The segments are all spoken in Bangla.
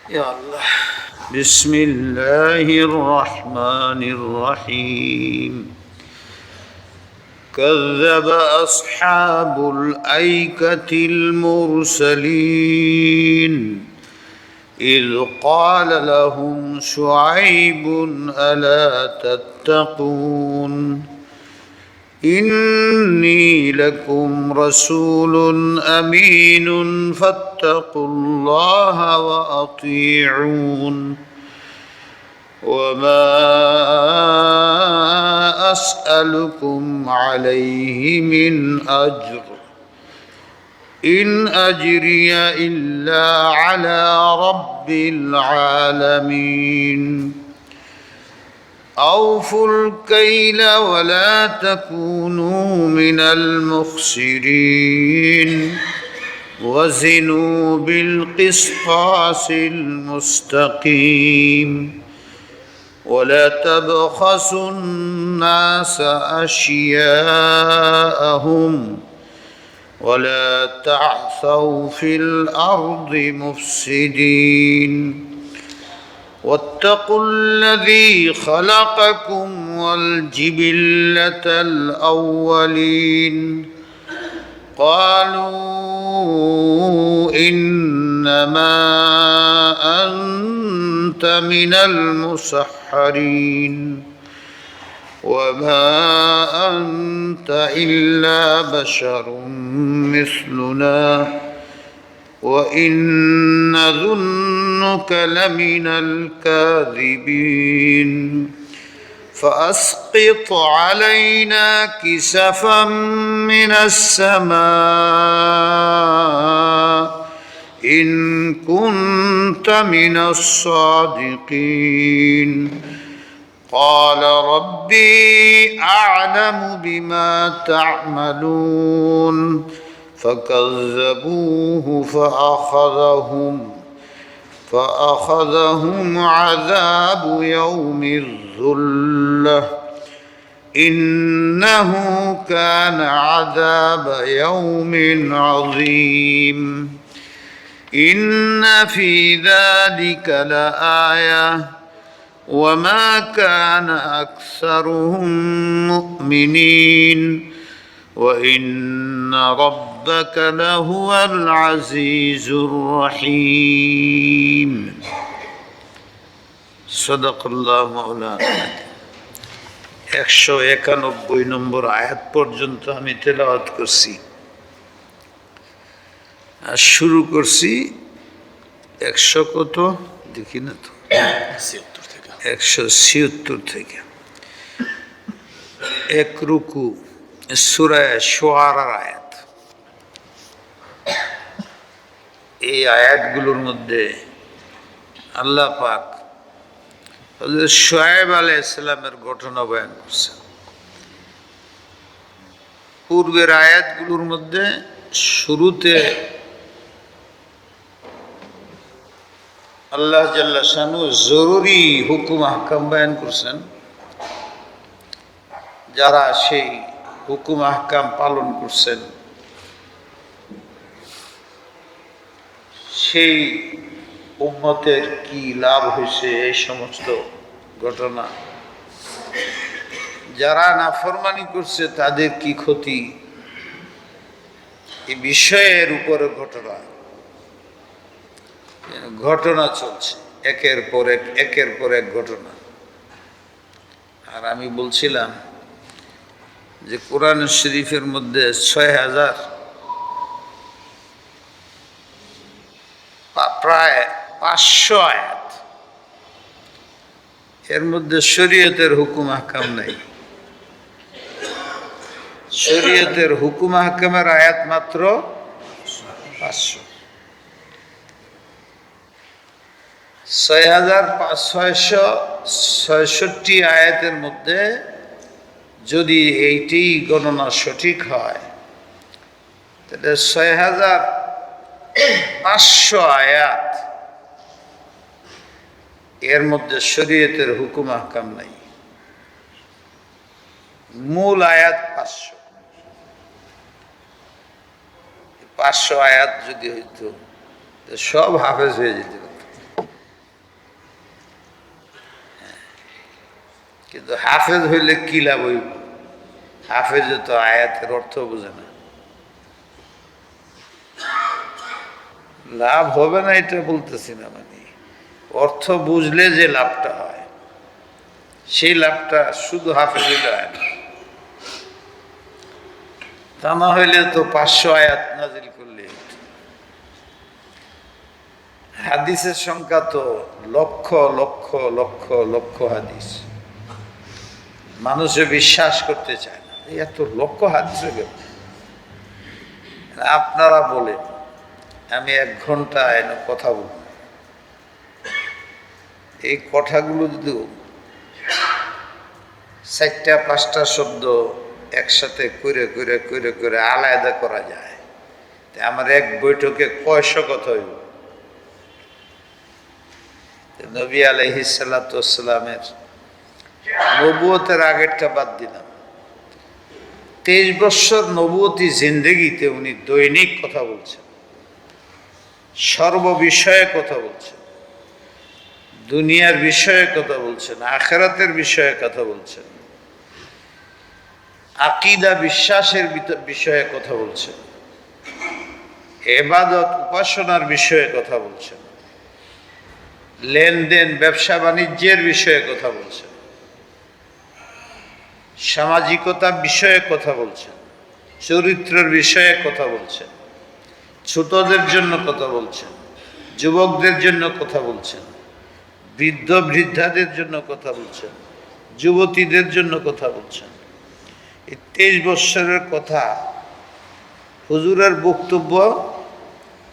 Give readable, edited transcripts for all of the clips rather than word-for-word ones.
يا الله. بسم الله الرحمن الرحيم. كذب أصحاب الأيكة المرسلين إذ قال لهم شعيب ألا تتقون إني لكم رسول أمين فاتقوا الله وأطيعون وما أسألكم عليه من أجر إن أجري إلا على رب العالمين أوفوا الكيل ولا تكونوا من المخسرين وزنوا بالقسطاس المستقيم ولا تبخسوا الناس أشياءهم ولا تعثوا في الأرض مفسدين واتقوا الذي خلقكم والجبلة الأولين قالوا إنما أنت من المسحرين وما أنت إلا بشر مثلنا وإن نظنك لمن الكاذبين فأسقط علينا كسفا من السماء إن كنت من الصادقين قال ربي أعلم بما تعملون فكذبوه فأخذهم عذاب يوم الظلة إنه كان عذاب يوم عظيم إن في ذلك لآية وما كان أكثرهم مؤمنين وإن ربك لهو العزيز الرحيم صدق الله مولانا 191 নম্বর আয়াত পর্যন্ত আমি তেলাওয়াত করছি আর শুরু করছি 100 কত দেখি না তো 176 থেকে এক রুকু সূরা শুআরার আয়াত। এই আয়াতগুলোর মধ্যে আল্লাহ পাক হযরত শুআয়ব আলাইহিস সালামের ঘটনা বয়ান করছেন। পূর্বের আয়াতগুলোর মধ্যে শুরুতে আল্লাহ জাল্লা শানু জরুরি হুকুম আহকাম বয়ান করছেন, যারা সেই হুকুম আহকাম পালন করছেন সেই উম্মতের কি লাভ হয়েছে, এই সমস্ত ঘটনা। যারা নাফরমানি করছে তাদের কি ক্ষতি, এই বিষয়ের উপরে ঘটনা চলছে, একের পর এক ঘটনা। আর আমি বলছিলাম যে কোরআন শরীফের মধ্যে ৬,০০০ প্রায় ৫০০ আয়াত, এর মধ্যে শরীয়তের হুকুম আহকাম নাই। শরীয়তের হুকুম আহকামের আয়াত মাত্র ৫০০। ৬,৬৬৬ আয়াতের মধ্যে যদি এইটি গণনা সঠিক হয় তাহলে ৬,৫০০ আয়াত, এর মধ্যে শরীয়তের হুকুম আহকাম নাই। মূল আয়াত ৫০০ আয়াত যদি হইতো সব হাফেজ হয়ে যেত। হাফেজ হইলে কি লাভ হইব? হাফেজে তো আয়াতের অর্থ বোঝে না। লাভ হবে না এটা বলতেছি না, মানে অর্থ বুঝলে যে লাভটা হয় সেই লাভটা শুধু হাফেজ হইলে হয় না। তা না হইলে তো 500 আয়াত নাজিল করলে। হাদিসের সংখ্যা তো লক্ষ লক্ষ লক্ষ লক্ষ হাদিস, মানুষে বিশ্বাস করতে চায় না। এত লক্ষ হাদিস গেল। আপনারা বলেন আমি 1 ঘন্টা এনে কথা বলব, এই কথাগুলো যদি 4টা 5টা শব্দ একসাথে করে করে করে করে আলাদা করা যায়, আমার এক বৈঠকে কয়শো কথা হইব। নবী আলাইহিস সালাতু ওয়াস সালামের নবুয়তের আগেরটা বাদ দিলাম, 23 বছর নবুয়তি জিন্দেগিতে উনি দৈনিক কথা বলছেন, সর্ববিষয়ে কথা বলছেন, দুনিয়ার বিষয়ে কথা বলছেন, আখিরাতের বিষয়ে কথা বলছেন, আকীদা বিশ্বাসের বিষয়ে কথা বলছেন, ইবাদত উপাসনার বিষয়ে কথা বলছেন, লেনদেন ব্যবসা বাণিজ্যের বিষয়ে কথা বলছেন, সামাজিকতা বিষয়ে কথা বলছেন, চরিত্রের বিষয়ে কথা বলছেন, ছোটদের জন্য কথা বলছেন, যুবকদের জন্য কথা বলছেন, বৃদ্ধ বৃদ্ধাদের জন্য কথা বলছেন, যুবতীদের জন্য কথা বলছেন। এই 23 বৎসরের কথা, হুজুরের বক্তব্য,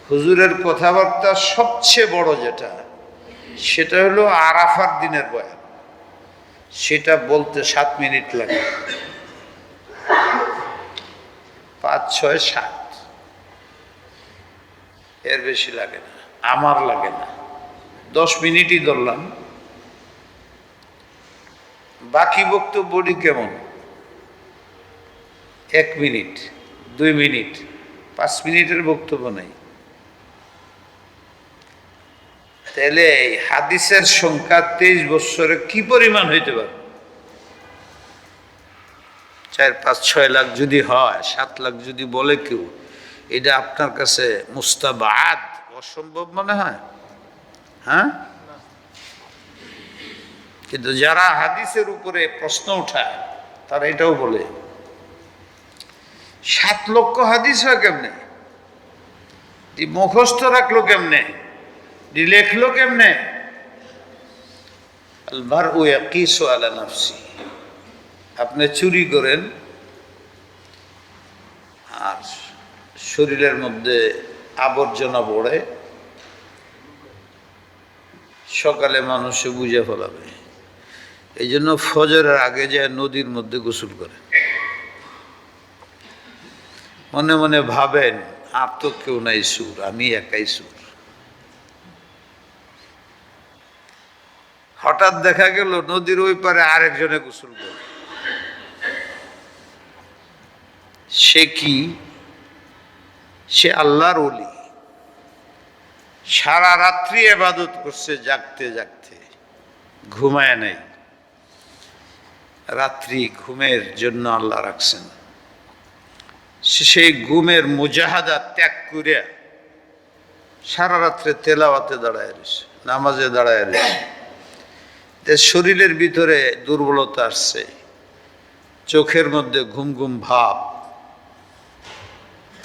হুজুরের কথাবার্তা সবচেয়ে বড় যেটা, সেটা হলো আরাফার দিনের বয়ান। সেটা বলতে 7 মিনিট লাগে, 5, 6, 7, এর বেশি লাগে না, আমার লাগে না, 10 মিনিটই ধরলাম। বাকি বক্তব্যটি কেমন? 1 মিনিট, 2 মিনিট, 5 মিনিটের বক্তব্য নাই। তাহলে এই হাদিসের সংখ্যা 23 বৎসরে কি পরিমাণ হইতে পারে? 4, 5, 6 লাখ যদি হয়, 7 লাখ যদি বলে কেউ, এটা আপনার কাছে মুস্তাবাদ, অসম্ভব মনে হয়? হ্যাঁ, কিন্তু যারা হাদিসের উপরে প্রশ্ন উঠায় তারা এটাও বলে 7 লক্ষ হাদিস হয় কেমনে, মুখস্থ রাখলো কেমনে, লেখলো কেমনে? আল মারউ ইয়াকিসু আলা নাফসি। আপনি চুরি করেন আর শরীরের মধ্যে আবর্জনা পড়ে, সকালে মানুষে বুঝে ফেলাবে। এই জন্য ফজরের আগে যায় নদীর মধ্যে গোসল করে, মনে মনে ভাবেন আর তো কেউ নাই সুর, আমি একাই সুর। হঠাৎ দেখা গেল নদীর ওই পারে আরেকজনে গোসল করে। সে কি? সে আল্লাহর ওলি, সারা রাত্রি ইবাদত করছে, জাগতে জাগতে, ঘুমায় নাই। রাত্রি ঘুমের জন্য আল্লাহ রাখছেন। সেই ঘুমের মুজাহাদা ত্যাগ করে সারা রাত্রে তেলাওয়াতে দাঁড়ায় রয়েছে, নামাজে দাঁড়ায় রয়েছে। শরীরের ভিতরে দুর্বলতা আসছে, চোখের মধ্যে ঘুম ঘুম ভাব।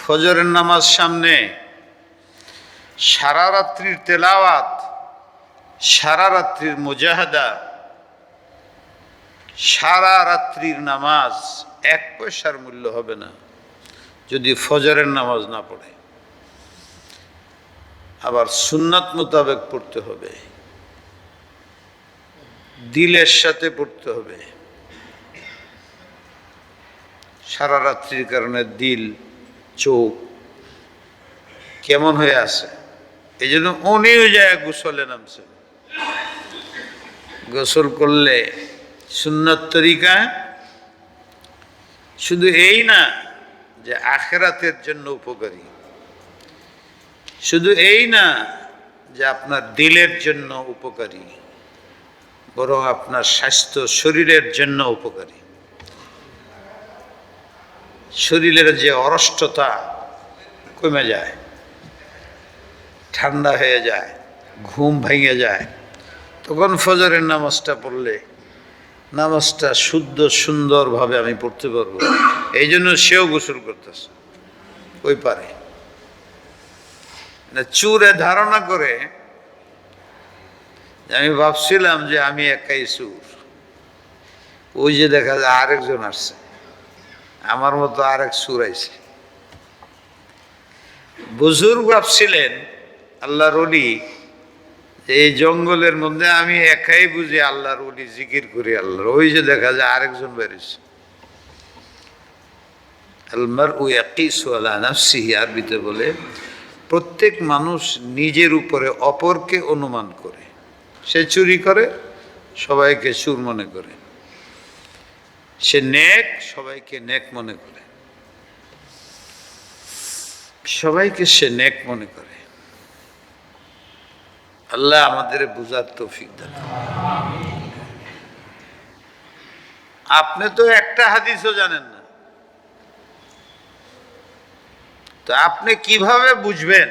ফজরের নামাজ সামনে, সারা রাত্রির তেলাওয়াত, সারা রাত্রির মুজাহাদা, সারা রাত্রির নামাজ 1 পয়সার মূল্য হবে না যদি ফজরের নামাজ না পড়ে। আবার সুন্নাত মোতাবেক পড়তে হবে, দিলের সাথে পড়তে হবে। সারা রাত্রির কারণে দিল, চোখ কেমন হয়ে আছে, এই জন্য উনিও যায় গোসলে নামছে। গোসল করলে সুন্নত তরিকা শুধু এই না যে আখিরাতের জন্য উপকারী, শুধু এই না যে আপনার দিলের জন্য উপকারী, বরং আপনার স্বাস্থ্য শরীরের জন্য উপকারী। শরীরের যে অরষ্টতা কমে যায়, ঠান্ডা হয়ে যায়, ঘুম ভেঙে যায়, তখন ফজরের নামাজটা পড়লে নামাজটা শুদ্ধ সুন্দরভাবে আমি পড়তে পারবো। এই জন্য সেও গোসল করতেছে, ওই পারে চুরে ধারণা করে। আমি ভাবছিলাম যে আমি একাই চুর, ওই যে দেখা যায় আরেকজন আসছে, আমার মতো আরেক চুর আইছে। বুজুর্গ ভাবছিলেন আল্লাহর ওলি, এই জঙ্গলের মধ্যে আমি একাই বুঝি আল্লাহর ওলি, জিকির করি আল্লাহর। ওই যে দেখা যায় আরেকজন বেরিয়েছে। আলমারউ ইয়াকিসু আলা নাফসিহি, আরবিতে বলে প্রত্যেক মানুষ নিজের উপরে অপরকে অনুমান করে। সে চুরি করে, সবাইকে চুর মনে করে। সে নেক, সবাইকে নেক মনে করে। সবাইকে সে নেক মনে করে। আল্লাহ আমাদের বুঝার তৌফিক দান। আপনি তো একটা হাদিসও জানেন না, তো আপনি কিভাবে বুঝবেন?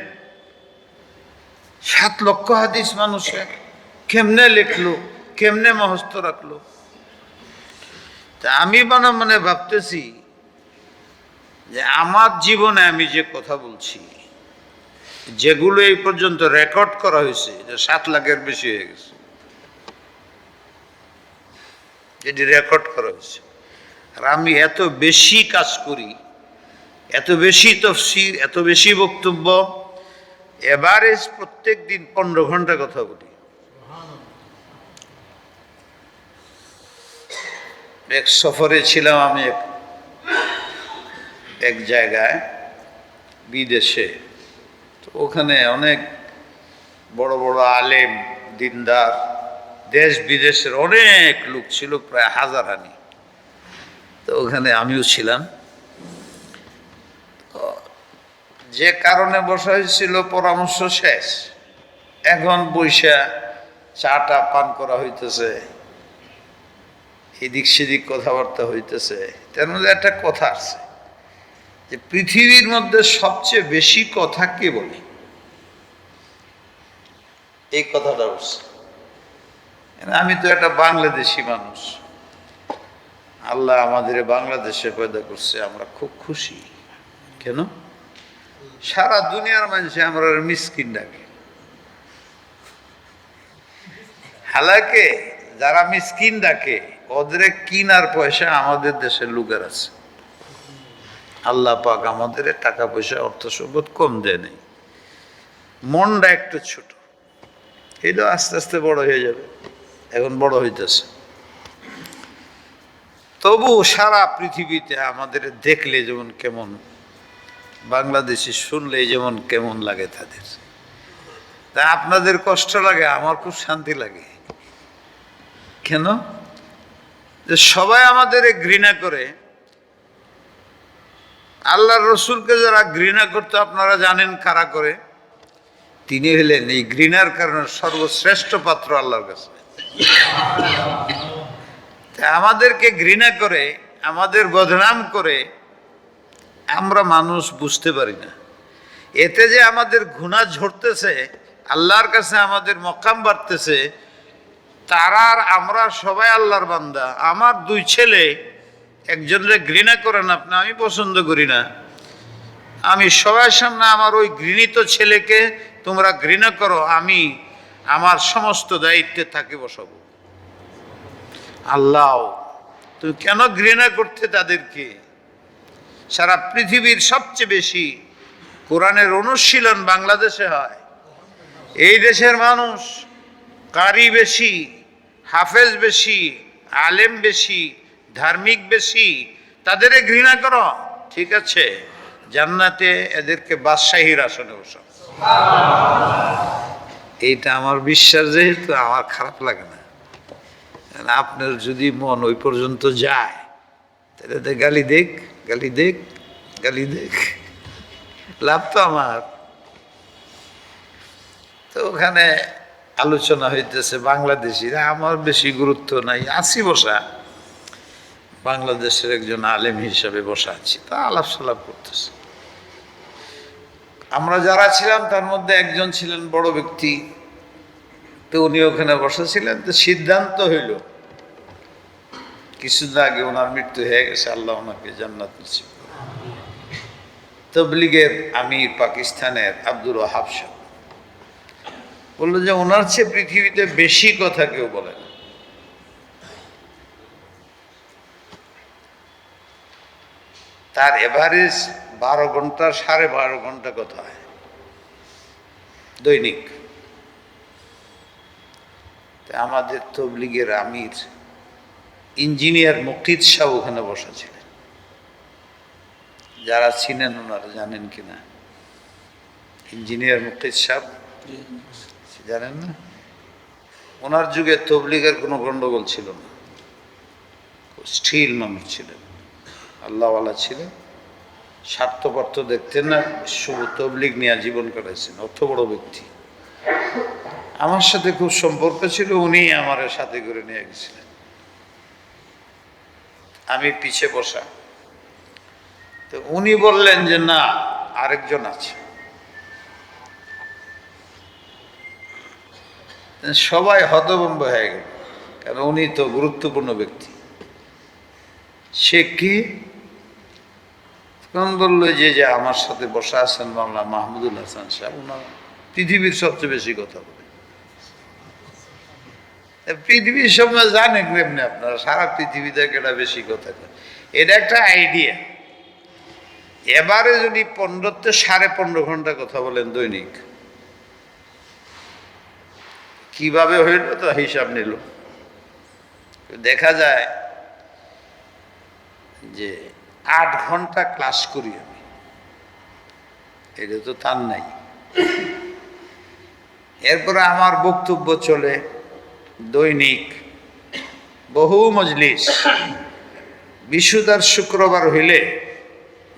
7 লক্ষ হাদিস মানুষের কেমনে লিখলো, কেমনে মুখস্থ রাখলো? তা আমি মনে মনে ভাবতেছি যে আমার জীবনে আমি যে কথা বলছি, যেগুলো এই পর্যন্ত রেকর্ড করা হয়েছে, 7 লাখের বেশি হয়ে গেছে, যেটি রেকর্ড করা হয়েছে। আর আমি এত বেশি কাজ করি, এত বেশি তাফসীর, এত বেশি বক্তব্য, এভারেজ প্রত্যেক দিন 15 ঘন্টা কথা বলি। এক সফরে ছিলাম আমি এক জায়গায় বিদেশে, তো ওখানে অনেক বড় বড় আলেম, দিনদার, দেশ বিদেশের অনেক লোক ছিল, প্রায় 1000 হানি। তো ওখানে আমিও ছিলাম। যে কারণে বসা হয়েছিল, পরামর্শ শেষ, এখন বৈশা চাটা পান করা হইতেছে, এদিক সেদিক কথাবার্তা হইতেছে। তার মধ্যে একটা কথা আছে যে পৃথিবীর মধ্যে সবচেয়ে বেশি কথা কে বলে? এই কথাটা বলছে। আমি তো একটা বাংলাদেশি মানুষ, আল্লাহ আমাদের বাংলাদেশে পয়দা করছে, আমরা খুব খুশি। কেন? সারা দুনিয়ার মানুষে আমরা মিসকিন ডাকে। হালাকে যারা মিসকিন ডাকে, ওদের কিনার পয়সা আমাদের দেশের লোকের আছে। আল্লাহ পাক আমাদের টাকা পয়সা, অর্থ সম্পদ কম দেয় নাই, মনটা একটু ছোট। এটা আস্তে আস্তে বড় হয়ে যাবে, এখন বড় হইতেছে। তবু সারা পৃথিবীতে আমাদের দেখলে যেমন কেমন, বাংলাদেশি শুনলে যেমন কেমন লাগে তাদের, তা আপনাদের কষ্ট লাগে, আমার খুব শান্তি লাগে। কেন? যে সবাই আমাদের ঘৃণা করে। আল্লাহর রসুলকে যারা ঘৃণা করতো, আপনারা জানেন কারা করে? তিনি হলেন এই ঘৃণার কারণে সর্বশ্রেষ্ঠ পাত্র আল্লাহর কাছে। আমাদেরকে ঘৃণা করে, আমাদের বদনাম করে, আমরা মানুষ বুঝতে পারি না। এতে যে আমাদের গুনাহ ঝরতেছে, আল্লাহর কাছে আমাদের মকাম বাড়তেছে, তারা আর আমরা সবাই আল্লাহর বান্দা। আমার 2 ছেলে, একজনরে ঘৃণা করেন আপনি, আমি পছন্দ করি না, আমি সবার সামনে আমার ওই ঘৃণিত ছেলেকে তোমরা ঘৃণা করো, আমি আমার সমস্ত দায়িত্বে তাকে বসাবো। আল্লাহ, তুমি কেন ঘৃণা করতে তাদেরকে? সারা পৃথিবীর সবচেয়ে বেশি কোরআনের অনুশীলন বাংলাদেশে হয়। এই দেশের মানুষ কারি বেশি, হাফেজ বেশি, আলেম বেশি, ধার্মিক বেশি, তাদের ঘৃণা করো। ঠিক আছে, জান্নাতে এদেরকে বাদশাহীর আসনে বসাও। এইটা আমার বিশ্বাস, যেহেতু আমার খারাপ লাগে না। আপনার যদি মন ওই পর্যন্ত যায়, তাহলে গালি দেখ, গালি দেখ, গালি দেখ, লাভ তো আমার। তো ওখানে আলোচনা হইতেছে বাংলাদেশি, আমার বেশি গুরুত্ব নাই, আসি বসা, বাংলাদেশের একজন আলেম হিসাবে বসা আছি, তা আলাপ সালাপ করতেছে। আমরা যারা ছিলাম তার মধ্যে একজন ছিলেন বড় ব্যক্তি, তো উনি ওখানে বসেছিলেন। তো সিদ্ধান্ত হইল, কিছুদিন আগে ওনার মৃত্যু হয়ে গেছে, আল্লাহ ওনাকে জান্নাত নসিব করুন। তবলিগের আমির পাকিস্তানের আব্দুল ওয়াহাব সাহেব বললো যে ওনার চেয়ে পৃথিবীতে বেশি কথা কেউ বলে না। তার এভারেজ 12 ঘন্টা 12.5 ঘন্টা কথা হয় দৈনিক। আমাদের তবলিগের আমির ইঞ্জিনিয়ার মুক্তিদ সাহেব ওখানে বসা ছিলেন, যারা চিনেন ওনারা জানেন কিনা। ইঞ্জিনিয়ার মুক্তিদ সাহেব জানেন না? ওনার যুগে তবলিগের কোনো গন্ডগোল ছিল না, স্থির মানুষ ছিলেন, আল্লাহওয়ালা ছিলেন, স্বার্থপর্থ দেখতেন না, শুভ তবলিগ নিয়ে জীবন কাটাইছেন, অত বড় ব্যক্তি। আমার সাথে খুব সম্পর্ক ছিল, উনি আমার সাথে করে নিয়ে গেছিলেন, আমি পিছে বসা। তো উনি বললেন যে না, আরেকজন আছে। সবাই হতভম্ব হয়ে গেল, কারণ উনি তো গুরুত্বপূর্ণ ব্যক্তি। সে কি? তখন বললো যে আমার সাথে বসা আছেন মাওলানা মাহমুদুল হাসান সাহেব, ওনার পৃথিবীর সবচেয়ে বেশি কথা বলে। পৃথিবীর সময় জানেন কেমনি আপনারা, সারা পৃথিবী থেকে এটা বেশি কথা বলে, এটা একটা আইডিয়া। এবারে যদি 15 15.5 ঘন্টা কথা বলেন দৈনিক, কিভাবে হইল তো হিসাব নিল। দেখা যায় যে 8 ঘন্টা ক্লাস করি আমি, এটা তো তার নাই। এরপরে আমার বক্তব্য চলে দৈনিক, বহু মজলিস। বিশুদ্ধার শুক্রবার হইলে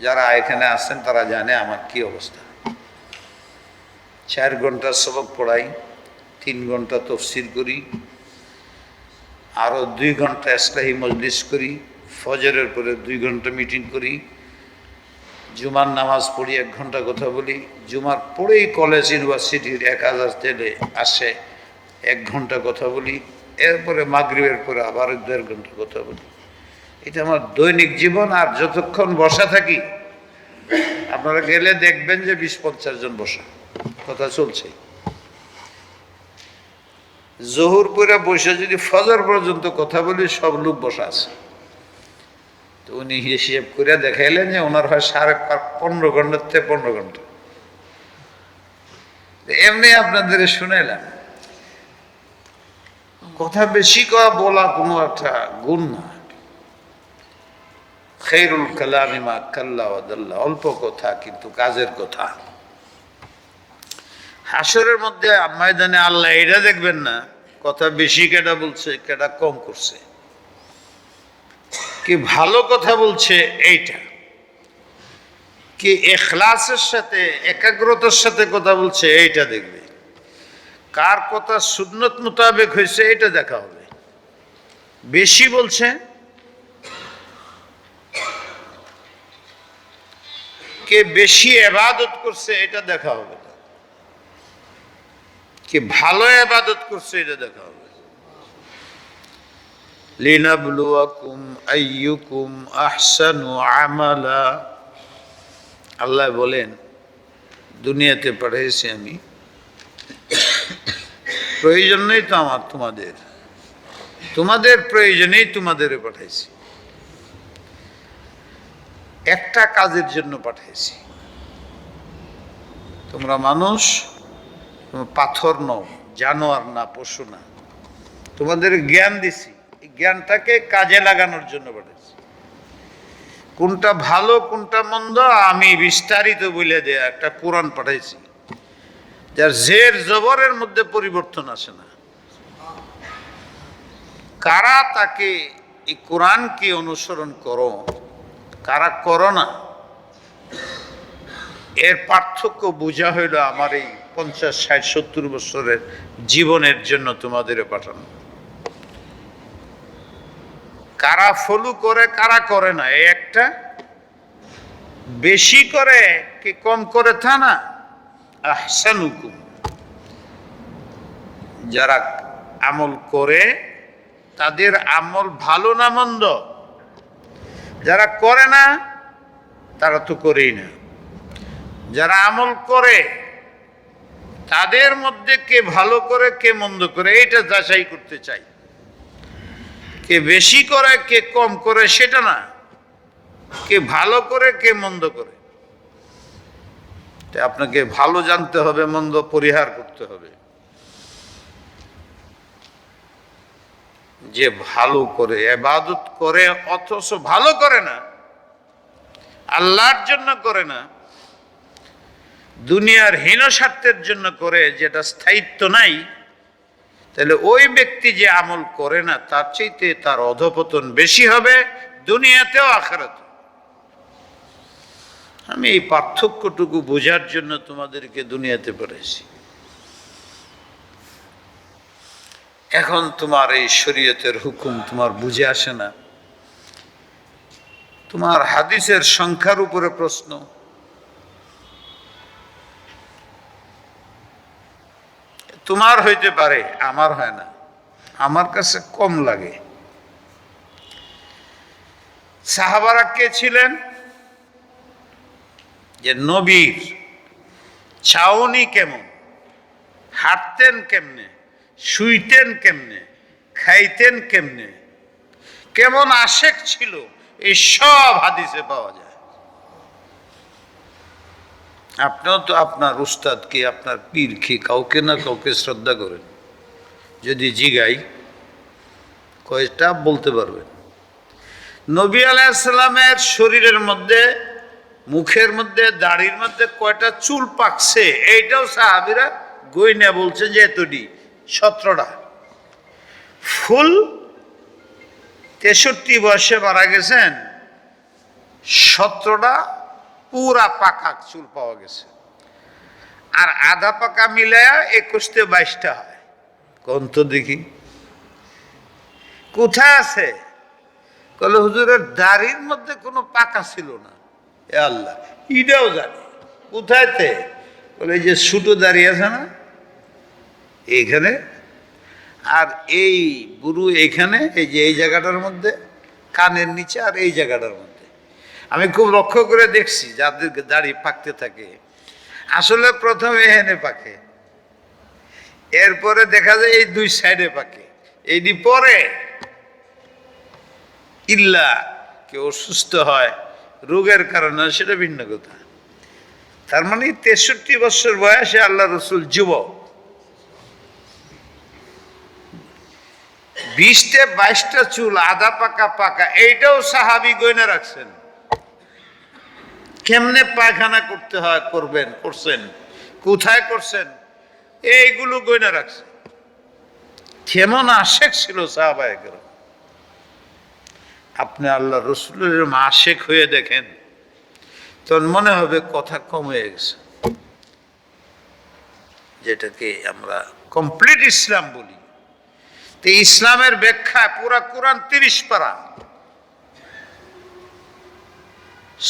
যারা এখানে আসেন তারা জানে আমার কি অবস্থা। 4 ঘন্টা সবক পড়াই, 3 ঘন্টা তফসির করি, আরো 2 ঘন্টা ইসলাহি মজলিস করি, ফজরের পরে 2 ঘন্টা মিটিং করি, জুমার নামাজ পড়ি, 1 ঘন্টা কথা বলি, জুমার পরেই কলেজ ইউনিভার্সিটির 1000 ছেলে আসে, 1 ঘন্টা কথা বলি, এরপরে মাগরিবের পরে আবার 1.5 ঘন্টা কথা বলি। এটা আমার দৈনিক জীবন। আর যতক্ষণ বসা থাকি, আপনারা গেলে দেখবেন যে 20-50 জন বসা, কথা চলছে। জোহর পরে বসে যদি ফজর পর্যন্ত কথা বলি, সব লোক বসা আছে। তো উনি হিসেব করে দেখাইলেন যে ওনার হয় 15.5 ঘন্টার থেকে 15 ঘন্টা। এমনি আপনাদের শুনাইলাম, কথা বেশি বলা কোনো একটা গুণ না। খায়রুল কালামি মা কাল্লা ওয়া দাল্লা, অল্প কথা কিন্তু কাজের কথা। হাসরের মধ্যে ময়দানে আল্লাহ এটা দেখবেন না কথা বেশি কেটা বলছে, কেটা কম করছে, কি ভালো কথা বলছে এইটা, কি ইখলাসের সাথে একাগ্রতার সাথে কথা বলছে এইটা দেখবে, কার কথা সুন্নত মোতাবেক হয়েছে এটা দেখা হবে। বেশি বলছে, কে বেশি ইবাদত করছে এটা দেখা হবে, কে ভালো ইবাদত করছে এটা দেখা হবে। লিনাবলুয়াকুম আইয়ুকুম আহসানু আমালা, আল্লাহ বলেন দুনিয়াতে পাঠাইছি আমি, প্রয়োজন নেই তো আমার তোমাদের প্রয়োজনেই তোমাদের পাঠাইছি, একটা কাজের জন্য পাঠাইছি। তোমরা মানুষ, পাথর নও, জানোয়ার না, পশু না, তোমাদের জ্ঞান দিছি, এই জ্ঞানটাকে কাজে লাগানোর জন্য পাঠাইছি। কোনটা ভালো কোনটা মন্দ আমি বিস্তারিত বলে দেয়া একটা কোরআন পাঠাইছি, যার জের জবরের মধ্যে পরিবর্তন আসে না। কারা তাকে এই কোরআনকে অনুসরণ করো, কারা করো না, এর পার্থক্য বোঝা হইল আমার এই 50, 60, 70 বছরের জীবনের জন্য তোমাদের পাঠানো। কারা ফলো করে কারা করে না, এই একটা বেশি করে কি কম করে তা না। আহসানুকুম, যারা আমল করে তাদের আমল ভালো না মন্দ, যারা করে না তারা তো করেই না। যারা আমল করে তাদের মধ্যে কে ভালো করে কে মন্দ করে এটা যাচাই করতে চাই। কে বেশি করে কে কম করে সেটা না, কে ভালো করে কে মন্দ করে। আপনাকে ভালো জানতে হবে, মন্দ পরিহার করতে হবে। যে ভালো করে ইবাদত করে অথচ ভালো করে না, আল্লাহর জন্য করে না, দুনিয়ার হীন স্বার্থের জন্য করে, যেটা স্থায়িত্ব নাই, তাহলে ওই ব্যক্তি যে আমল করে না তার চাইতে তার অধপতন বেশি হবে দুনিয়াতেও আখিরাতেও। আমি এই পার্থক্যটুকু বোঝার জন্য তোমাদেরকে দুনিয়াতে পাঠাইছি। এখন তোমার এই শরীয়তের হুকুম তোমার বুঝে আসে না, তোমার হাদিসের সংখ্যার উপরে প্রশ্ন, তোমার হইতে পারে, আমার হয় না, আমার কাছে কম লাগে। সাহাবারা কে ছিলেন? যে নবীর চাউনি কেমন, হাঁটতেন কেমনে, শুইতেন কেমনে, খাইতেন কেমনে, কেমন আশেক ছিল, এই সব হাদিসে পাওয়া যায়। আপনিও তো আপনার উস্তাদকে, আপনার পীরকে কাউকে না কাউকে শ্রদ্ধা করেন। যদি জিগাই কয়টা বলতে পারবেন? নবী আলাইহিস সালামের শরীরের মধ্যে, মুখের মধ্যে, দাড়ির মধ্যে কয়টা চুল পাকছে এইটাও সাহাবীরা গইনা বলছে যে এতটি, 17টা। ফুল 63 বয়সে মারা গেছেন, 17টা পুরা পাকা চুল পাওয়া গেছে। আর আধা পাকা মিলায়া 21-22টা হয়। কোন তো দেখি কোথায় আছে? কলে হুজুরের দাড়ির মধ্যে কোনো পাকা ছিল না। এ আল্লাহ, ইটাও জানি কোথায় তে? বলে এই যে ছোটো দাড়ি আছে না এইখানে, আর এই বুড়ো এইখানে, এই যে এই জায়গাটার মধ্যে, কানের নিচে, আর এই জায়গাটার মধ্যে। আমি খুব লক্ষ্য করে দেখছি যাদের দাড়ি পাকতে থাকে, আসলে প্রথমে এখানে পাকে, এরপরে দেখা যায় এই দুই সাইডে পাকে, এইটি পরে। ইল্লা কেউ অসুস্থ হয় রোগের কারণে, সেটা ভিন্ন কথা। তার মানে 63 বছর বয়সে আল্লাহ রসুল যুবক, 20-22টা চুল আধা পাকা পাকা, এইটাও সাহাবী গয়না রাখছেন। কেমনে পায়খানা করতে হয় করছেন, কোথায় করছেন, এইগুলো গয়না রাখছেন। কেমন আশেক ছিল সাহাবায়ে কেরাম। আপনি আল্লাহ রসুলের আশেক হয়ে দেখেন, তখন মনে হবে কথা কম হয়ে গেছে। যেটাকে আমরা কমপ্লিট ইসলাম বলি। তো ইসলামের ব্যাখ্যা পুরা কোরআন 30 পারা,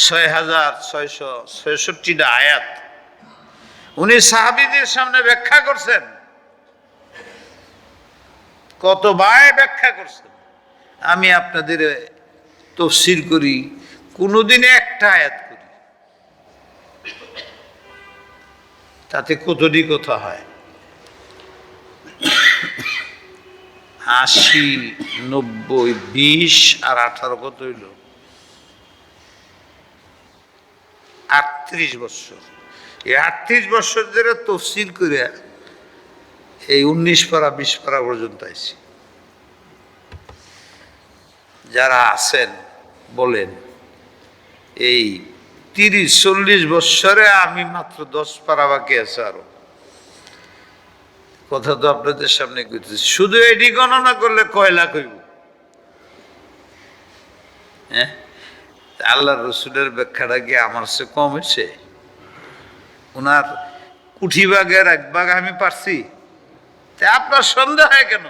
6666টা আয়াত উনি সাহাবীদের সামনে ব্যাখ্যা করছেন। কতবার ব্যাখ্যা করছেন। আমি আপনাদের তাফসীর করি, কোনোদিন একটা আয়াত করি, তাতে কতটি কথা হয়। 80, 90, 20 আর 18 কত হইল? 38 বছর। এই 38 বছর ধরে তাফসীর করে এই 19 পারা 20 পারা পর্যন্ত আইছি। যারা আছেন বলেন, এই 30-40 বছরে আমি মাত্র 10 পারা বাকি আছে। আরো কথা তো আপনাদের সামনে কইতেছি, শুধু এটি গণনা করলে কয় লাখ হইব। হ্যাঁ, আল্লাহ রসুলের ব্যাখ্যাটা কি আমার চেয়ে কম হয়েছে? ওনার উঠি ভাগের এক ভাগ আমি পারছি, তা আপনার সন্দেহ হয় কেন?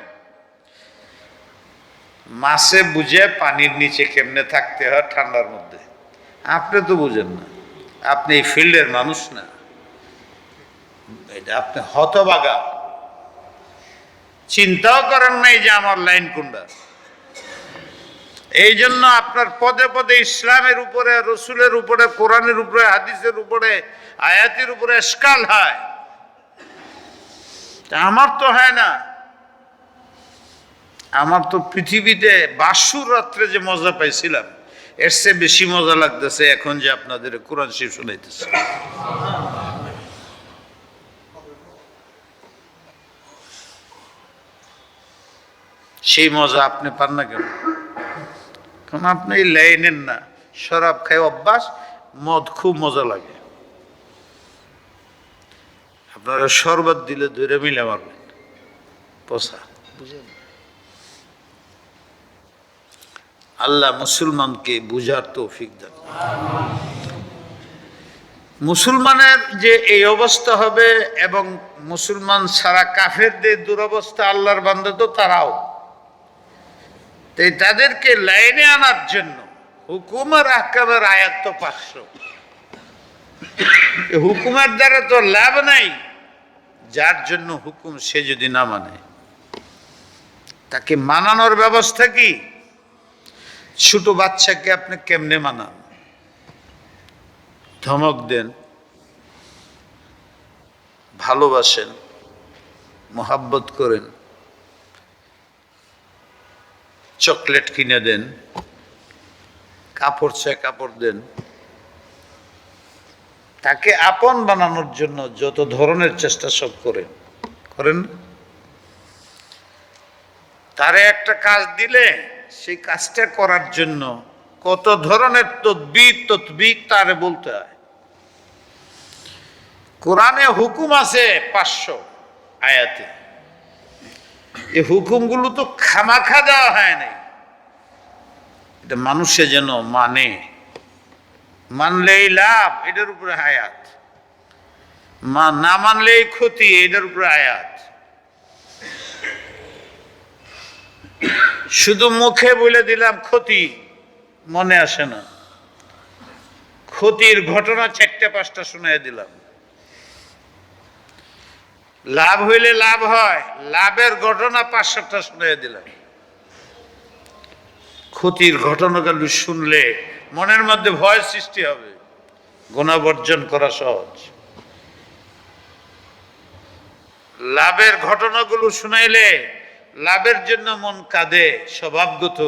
মাছে বুঝে পানির নিচে কেমনে থাকতে হয় ঠান্ডার মধ্যে, আপনি তো বুঝেন না, আপনি এই ফিল্ডের মানুষ না, এটা আপনি হতভাগা, চিন্তাও করেন নাই যে আমার লাইন কোনটা। এই জন্য আপনার পদে পদে ইসলামের উপরে, রসুলের উপরে, কোরআনের উপরে, হাদিসের উপরে, আয়াতের উপরে এশকাল হয়, আমার তো হয় না। আমার তো পৃথিবীতে বাসুর রাত্রে যে মজা পাইছিলাম এর চেয়ে বেশি মজা লাগতেছে এখন যে আপনাদের কোরআন শরীফ শোনাইতেছে। সেই মজা আপনি পান না কেন? কারণ আপনি লাইনেন না, শরাব খাই অভ্যাস, মদ খুব মজা লাগে। আপনারা শরবত দিলে ধরে মিলে মারবেন, পচা, বুঝলেন? আল্লাহ মুসলমানকে বুঝার তৌফিক দেন। মুসলমানের যে এই অবস্থা হবে এবং মুসলমান ছাড়া কাফেরদের দুরবস্থা, আল্লাহর বান্দা তো তারাও, তাই তাদেরকে লাইনে আনার জন্য হুকুম আর আহকামের আয়াত তো 500, হুকুমের দ্বারা তো লাভ নাই। যার জন্য হুকুম সে যদি না মানে, তাকে মানানোর ব্যবস্থা কি? ছোট বাচ্চাকে আপনি কেমনে মানান? ধমক দেন, ভালোবাসেন, মোহাব্বত করেন, চকলেট কিনে দেন, কাপড় চায় কাপড় দেন, তাকে আপন বানানোর জন্য যত ধরনের চেষ্টা সব করেন। তারে একটা কাজ দিলে সেই কাজটা করার জন্য কত ধরনের তদবির তারে বলতে হয়। কোরআনে হুকুম আছে 500 আয়াতে, এই হুকুমগুলো তো খামাখা দেওয়া হয় নাই, এটা মানুষে যেন মানলেই লাভ, এটার উপরে আয়াত, না মানলেই ক্ষতি, এটার উপরে আয়াত। শুধু মুখে বলে দিলাম ক্ষতি, মনে আসে না, ক্ষতির ঘটনা 4-5টা শুনাই দিলাম। লাভ হইলে লাভ হয়, লাভের ঘটনা 5-7টা শুনাই দিলাম। ক্ষতির ঘটনাগুলো শুনলে মনের মধ্যে ভয় সৃষ্টি হবে, গুনাহ বর্জন করা সহজ। লাভের ঘটনাগুলো শুনাইলে লাভের জন্য মন কাঁদে স্বভাবগত,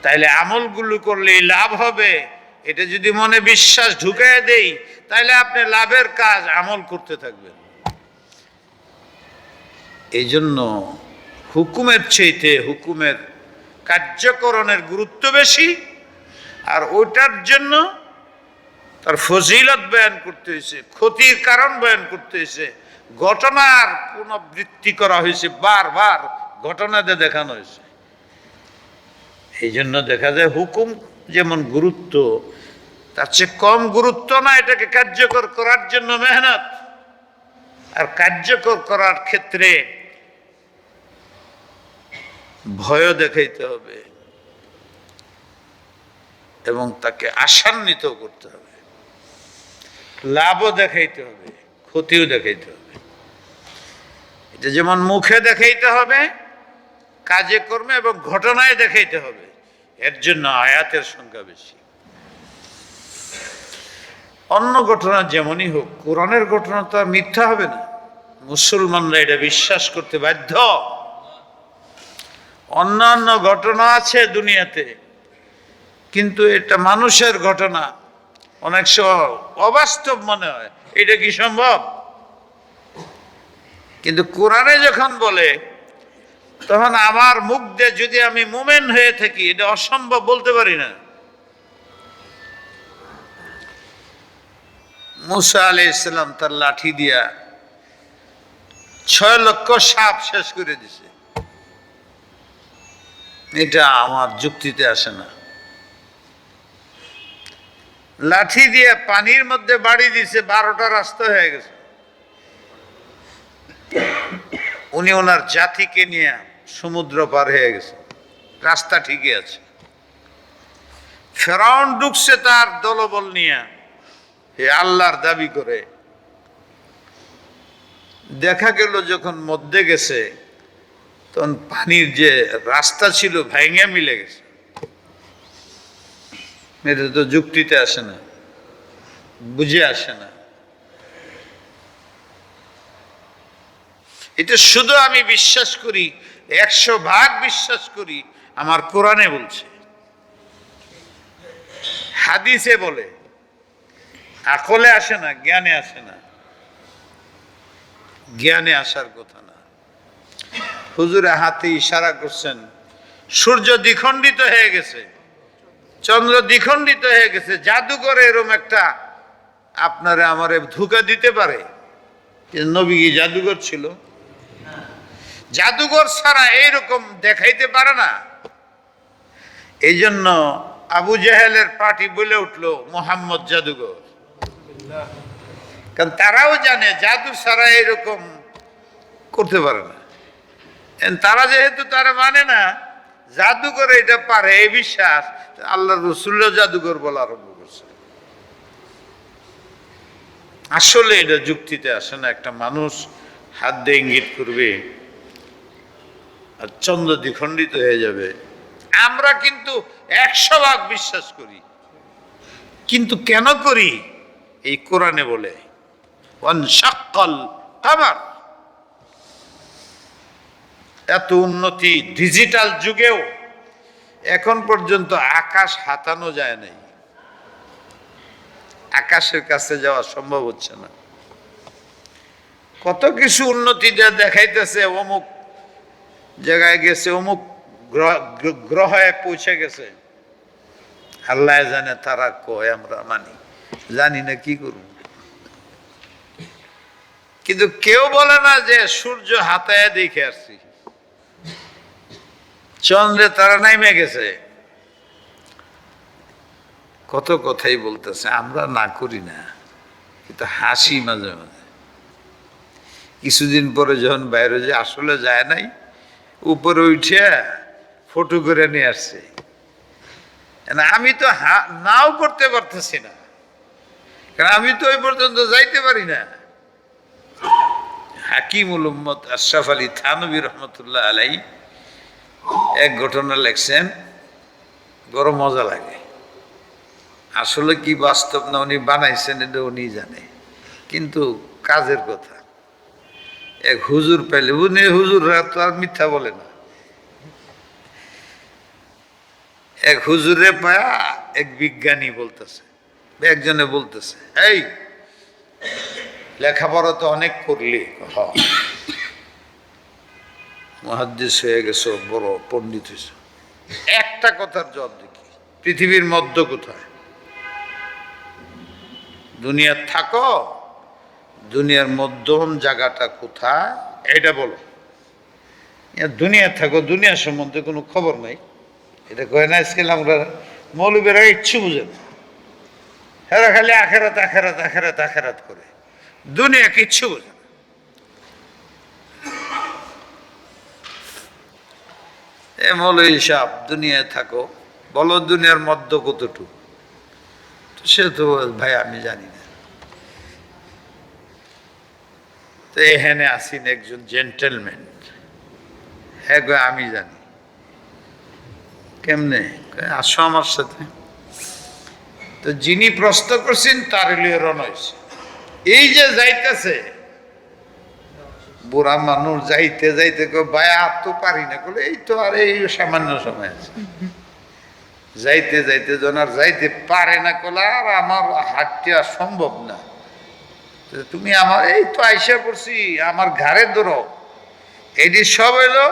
তাইলে আমলগুলো করলেই লাভ হবে, এটা যদি মনে বিশ্বাস ঢুকাইয়া দেই তাইলে আপনি লাভের কাজ আমল করতে থাকবেন। এই জন্য হুকুমের চাইতে হুকুমের কার্যকরণের গুরুত্ব বেশি, আর ওইটার জন্য তার ফজিলত বয়ান করতে হয়েছে, ক্ষতির কারণ বয়ান করতে হয়েছে, ঘটনার পুনরাবৃত্তি করা হয়েছে, বারবার ঘটনাতে দেখানো হয়েছে। এই জন্য দেখা যায় হুকুম যেমন গুরুত্ব, তার চেয়ে কম গুরুত্ব না এটাকে কার্যকর করার জন্য মেহনত। আর কার্যকর করার ক্ষেত্রে ভয়ও দেখাইতে হবে এবং তাকে আশান্বিত করতে হবে, লাভও দেখাইতে হবে, ক্ষতিও দেখাইতে হবে। এটা যেমন মুখে দেখাইতে হবে, কাজে কর্মে এবং ঘটনায় দেখাইতে হবে, এর জন্য আয়াতের সংখ্যা বেশি। অন্য ঘটনা যেমনই হোক, কোরআনের ঘটনা তো আর মিথ্যা হবে না, মুসলমানরা এটা বিশ্বাস করতে বাধ্য। অন্যান্য ঘটনা আছে দুনিয়াতে, কিন্তু এটা মানুষের ঘটনা, অনেক সময় অবাস্তব মনে হয়, এটা কি সম্ভব? কিন্তু কোরআনে যখন বলে, তখন আমার মুখ দিয়ে যদি আমি মুমিন হয়ে থাকি, এটা অসম্ভব বলতে পারি না। মুসা আলাইহিস সালাম তার লাঠি দিয়া 6 লক্ষ সাপ শেষ করে দিছে, এটা আমার যুক্তিতে আসে না। লাঠি দিয়ে পানির মধ্যে বাড়ি দিছে, 12টা রাস্তা হয়ে গেছে। উনি ওনার জাতিকে নিয়ে সমুদ্র পার হয়ে গেছে, রাস্তা ঠিকই আছে। ফেরাউন ঢুকছে তার দলবল নিয়ে, হে আল্লাহর দাবি করে। দেখা গেল যখন মধ্যে গেছে তখন পানির যে রাস্তা ছিল ভাঙে মিলে গেছে। এটা তো যুক্তিতে আসে না, বুঝে আসে না। এটা শুধু আমি বিশ্বাস করি, 100% বিশ্বাস করি আমার কোরআনে বলছে, হাদিসে বলে, আকলে আসে না, জ্ঞানে আসে না। জ্ঞানে আসার কথা না। হুজুরে হাতে ইশারা করছেন, সূর্য দ্বিখণ্ডিত হয়ে গেছে, চন্দ্র দ্বিখণ্ডিত হয়ে গেছে। জাদুঘরে এরকম একটা আপনারে আমারে ধোঁকা দিতে পারে? নবী কি জাদুঘর ছিল? জাদুঘর ছাড়া এইরকম দেখাইতে পারে না। এই জন্য আবু জাহেলের পার্টি বলে উঠলো মোহাম্মদ জাদুঘর, কারণ তারাও জানে জাদু ছাড়া এরকম করতে পারে না। তারা যেহেতু তারা মানে না জাদুঘর এটা পারে, এই বিশ্বাস, আল্লাহ রসুল্লাহ জাদুঘর বলা আরম্ভ করছে। আসলে এটা যুক্তিতে আসে না। একটা মানুষ হাত দিয়ে ইঙ্গিত করবে আর চন্দ্র দ্বিখণ্ডিত হয়ে যাবে। আমরা কিন্তু 100% বিশ্বাস করি, কিন্তু কেন করি? এই কোরআনে বলে ওয়ানশাক্কাল কামার। এত উন্নতি ডিজিটাল যুগেও এখন পর্যন্ত আকাশ হাতানো যায় নাই, আকাশের কাছে যাওয়া সম্ভব হচ্ছে না। কত কিছু উন্নতি দেখাইতেছে, অমুক জায়গায় গেছে, অমুক গ্রহে পৌঁছে গেছে। আল্লাহ জানে, তারা কয়, আমরা মানি, জানি না কি করব। কিন্তু কেউ বলে না যে সূর্য হাতায় দেখে আসছি, চন্দ্রে তারা নাইমে গেছে। কত কথাই বলতেছে, আমরা না করি না, কিন্তু হাসি মাঝে মাঝে। কিছুদিন পরে যখন বাইরে যে আসলে যায় নাই, উপরে উঠে ফটো করে নিয়ে আসছে। আমি তো নাও করতে পারতেছি না, কারণ আমি তো ওই পর্যন্ত যাইতে পারি না। হাকিমুল উম্মত আশরাফ আলী থানভী রহমতুল্লাহ আলাই এক ঘটনা লেখছেন, বড় মজা লাগে। আসলে কি বাস্তব না উনি বানাইছেন এটা উনি জানে, কিন্তু কাজের কথা। এক হুজুর পেলে, উনি হুজুররা তো আর মিথ্যা বলে না। এক হুজুরে পায়া এক বিজ্ঞানী বলতেছে, একজনে বলতেছে, এই লেখাপড়া তো অনেক করলি, মুহাদ্দিস হয়ে গেছো, বড় পণ্ডিত হয়েছ, একটা কথার জবাব দেখি, পৃথিবীর মধ্য কোথায়? দুনিয়ার থাকো, দুনিয়ার মধ্যম জায়গাটা কোথায় এটা বলো। দুনিয়া থাকো, দুনিয়ার সম্বন্ধে কোনো খবর নাই, এটা কয় না। আজকাল আমরা মৌলবীরা ইচ্ছু বুঝেন, এরা খালি আখেরাত আখেরাত আখেরাত আখেরাত করে, দুনিয়া কিচ্ছু বোঝে না। এ মৌলবী সাহেব, দুনিয়ায় থাকো, বলো দুনিয়ার মধ্য কতটুকু? সে তো ভাই আমি জানি না। তো এখানে আসিন একজন জেন্টেলম্যান, হ্যাঁ গো আমি জানি। কেমনে? আসো আমার সাথে। তো যিনি প্রশ্ন করছেন তার লিয়ে রন হয়েছে। এই যে যাইতেছে বুড়া মানুষ, যাইতে যাইতে ভাই আর তো পারি না, বলে এই তো আর এই সামান্য সময় আছে। যাইতে যাইতে যখন আর যাইতে পারে না, কলা আর আমার হাঁটতে আর সম্ভব না, তুমি আমার এই তো আইসা পড়ছি, আমার ঘাড়ে ধরো। এটি সব এলো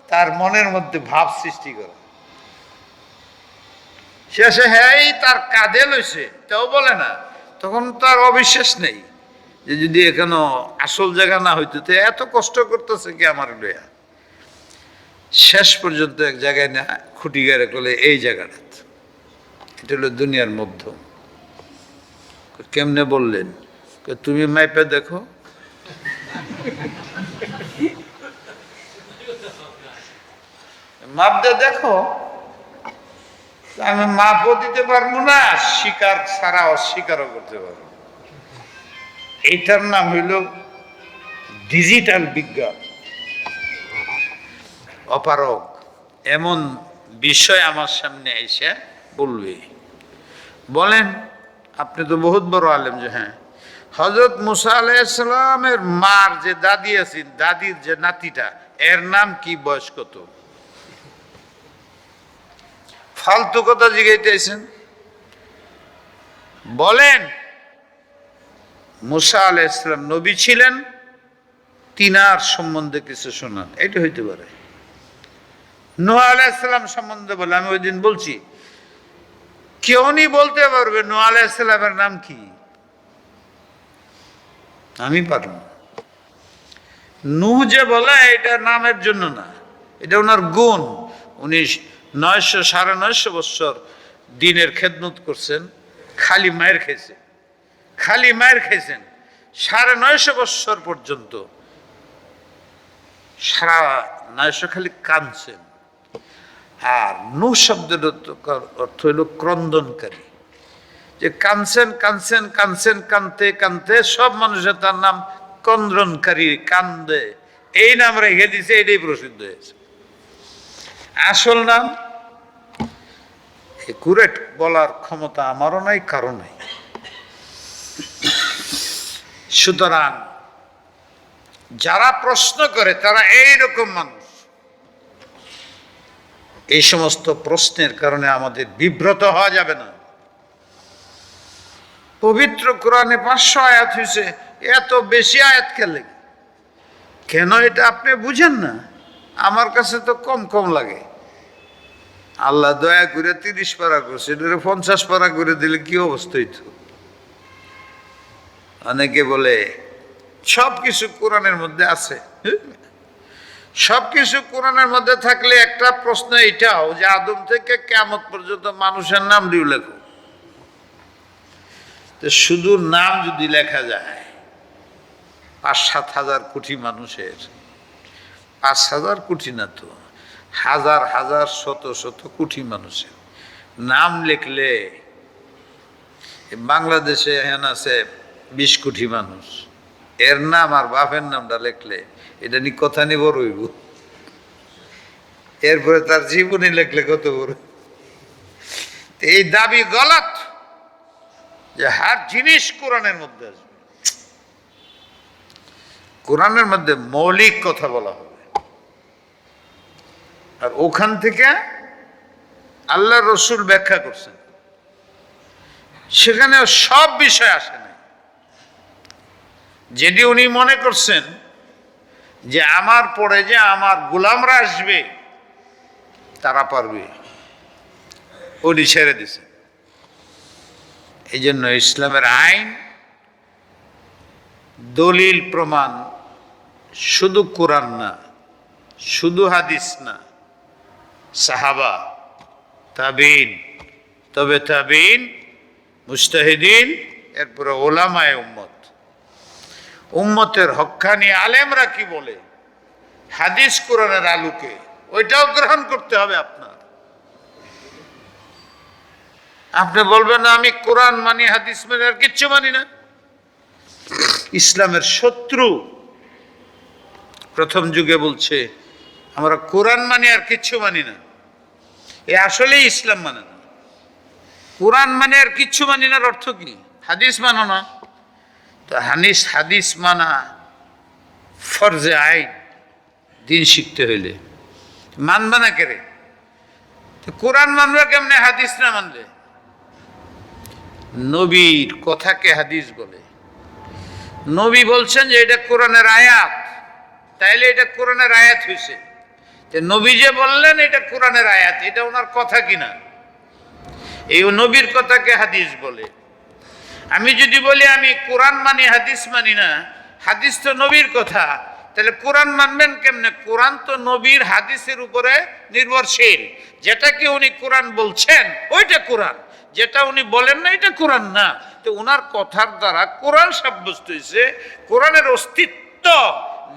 তার মনের মধ্যে ভাব সৃষ্টি করে। শেষে হ্যাঁ তার কাঁধে লইছে, তাও বলে না। তখন তার অবিশ্বাস নেই যে যদি এখানে আসল জায়গা না হইতো তো এত কষ্ট করতেছে কি আমার লইয়া। শেষ পর্যন্ত এক জায়গায় না খুঁটি গাড়ে করলে এই জায়গাটা, এটা হলো দুনিয়ার মধ্য। কেমনে বললেন? তুমি মাইপে দেখো। মাপ দিয়ে দেখো। আমি মাপও দিতে পারবো না, স্বীকার ছাড়া অস্বীকারও করতে পারবো। এইটার নাম হইল ডিজিটাল বিজ্ঞান। অপারগ এমন বিষয় আমার সামনে এসে বলবে, বলেন আপনি তো বহুত বড় আলেম যে হ্যাঁ, হযরত মুসা আলাইহিস সালামের মার যে দাদি আছেন, দাদির যে নাতিটা, এর নাম কি, বয়স কত? ফালতু কথা জিজ্ঞাইতেছেন। বলেন মুসা আলাইহিস সালাম নবী ছিলেন, তিনার সম্বন্ধে কিছু শোনান, এটা হইতে পারে। নূহ আলাইহিস সালাম সম্বন্ধে বলে, আমি ওই দিন বলছি কেউ নি বলতে পারবে নূহ আলাইহিস সালামের নাম কি? আমি পারব না। নূহ যে বলে এটা নামের জন্য না, এটা ওনার গুণ। উনি 900-950 বছর দিনের খেদমত করছেন, খালি মায়ের খেয়েছেন, খালি মায়ের খেয়েছেন 950 বছর পর্যন্ত। সারা 900 খালি কাঁদছেন। আর নূহ শব্দের অর্থ হইল ক্রন্দনকারী, যে কাঁদছেন কাঁদছেন কাঁদছেন, কাঁদতে কাঁদতে সব মানুষের তার নাম ক্রন্দনকারী, কান্দে, এই নাম রেখে দিছে, এটাই প্রসিদ্ধ হয়েছে। আসল নাম একুরেট বলার ক্ষমতা আমারও নাই, কারো নাই। সুতরাং যারা প্রশ্ন করে তারা এইরকম মানুষ। এই সমস্ত প্রশ্নের কারণে আমাদের বিব্রত হওয়া যাবে না। পবিত্র কোরআনে 500 আয়াত হয়েছে, এত বেশি আয়াত খেলে কেন? এটা আপনি বুঝেন না? আমার কাছে তো কম কম লাগে। আল্লাহ দয়া করে 30 পারা করছে, এটা 50 পারা করে দিলে কি অবস্থা হইতো? অনেকে বলে সবকিছু কোরআনের মধ্যে আছে। সবকিছু কোরআনের মধ্যে থাকলে একটা প্রশ্ন এটাও যে আদম থেকে কিয়ামত পর্যন্ত মানুষের নাম দিয়ে লেখো। তো শুধু নাম যদি লেখা যায় 5-7 হাজার কোটি মানুষের, 5,000 কোটি না তো, হাজার হাজার শত শত কোটি মানুষের নাম লিখলে, বাংলাদেশে এখন আছে 20 কোটি মানুষ, এর নাম আর বাপের নামটা লিখলে এটা নিয়ে কথা নিয়ে বড় হইব। এরপরে তার জীবনী লিখলে কত বড়। এই দাবি গলত যে হার জিনিস কোরআনের মধ্যে আসবে। কোরআনের মধ্যে মৌলিক কথা বলা হবে, আর ওখান থেকে আল্লাহ রসুল ব্যাখ্যা করছেন, সেখানে সব বিষয় আসে না। যেটি উনি মনে করছেন যে আমার পরে যে আমার গোলামরা আসবে তারা পারবে, উনি ছেড়ে দিছে। এই জন্য ইসলামের আইন, দলিল প্রমাণ শুধু কোরআন না, শুধু হাদিস না, সাহাবা, তাবিন, তবে তাবিন, মুজতাহিদিন, এরপরে ওলামায়ে উম্মত, উম্মতের হক্কানি আলেমরা কি বলে হাদিস কোরআনের আলোকে, ওইটাও গ্রহণ করতে হবে আপনার। আপনি বলবেন না আমি কোরআন মানি, হাদিস মানি, আর কিচ্ছু মানি না। ইসলামের শত্রু প্রথম যুগে বলছে আমরা কোরআন মানি আর কিচ্ছু মানি না, এ আসলেই ইসলাম মানে না। কোরআন মানে আর কিচ্ছু মানি না অর্থ কি? হাদিস মানো না। তো হাদিস মানা ফরজে আইন, দিন শিখতে হইলে মানবা না কেরে? কোরআন মানবা কেমনে হাদিস না মানলে? নবীর কথাকে হাদিস বলে। নবী বলছেন যে এটা কোরআনের আয়াত, তাইলে এটা কোরআনের আয়াত হয়েছে। নবী যে বললেন এটা কোরআনের আয়াত, এটা ওনার কথা কিনা? এই নবীর কথাকে হাদিস বলে। আমি যদি বলি আমি কোরআন মানি হাদিস মানি না, হাদিস তো নবীর কথা, তাহলে কোরআন মানবেন কেমনে? কোরআন তো নবীর হাদিসের উপরে নির্ভরশীল। যেটাকে উনি কোরআন বলছেন ওইটা কোরআন, যেটা উনি বলেন না এটা কোরআন না। তো ওনার কথার দ্বারা কোরআন সাব্যস্ত হয়েছে। কোরআনের অস্তিত্ব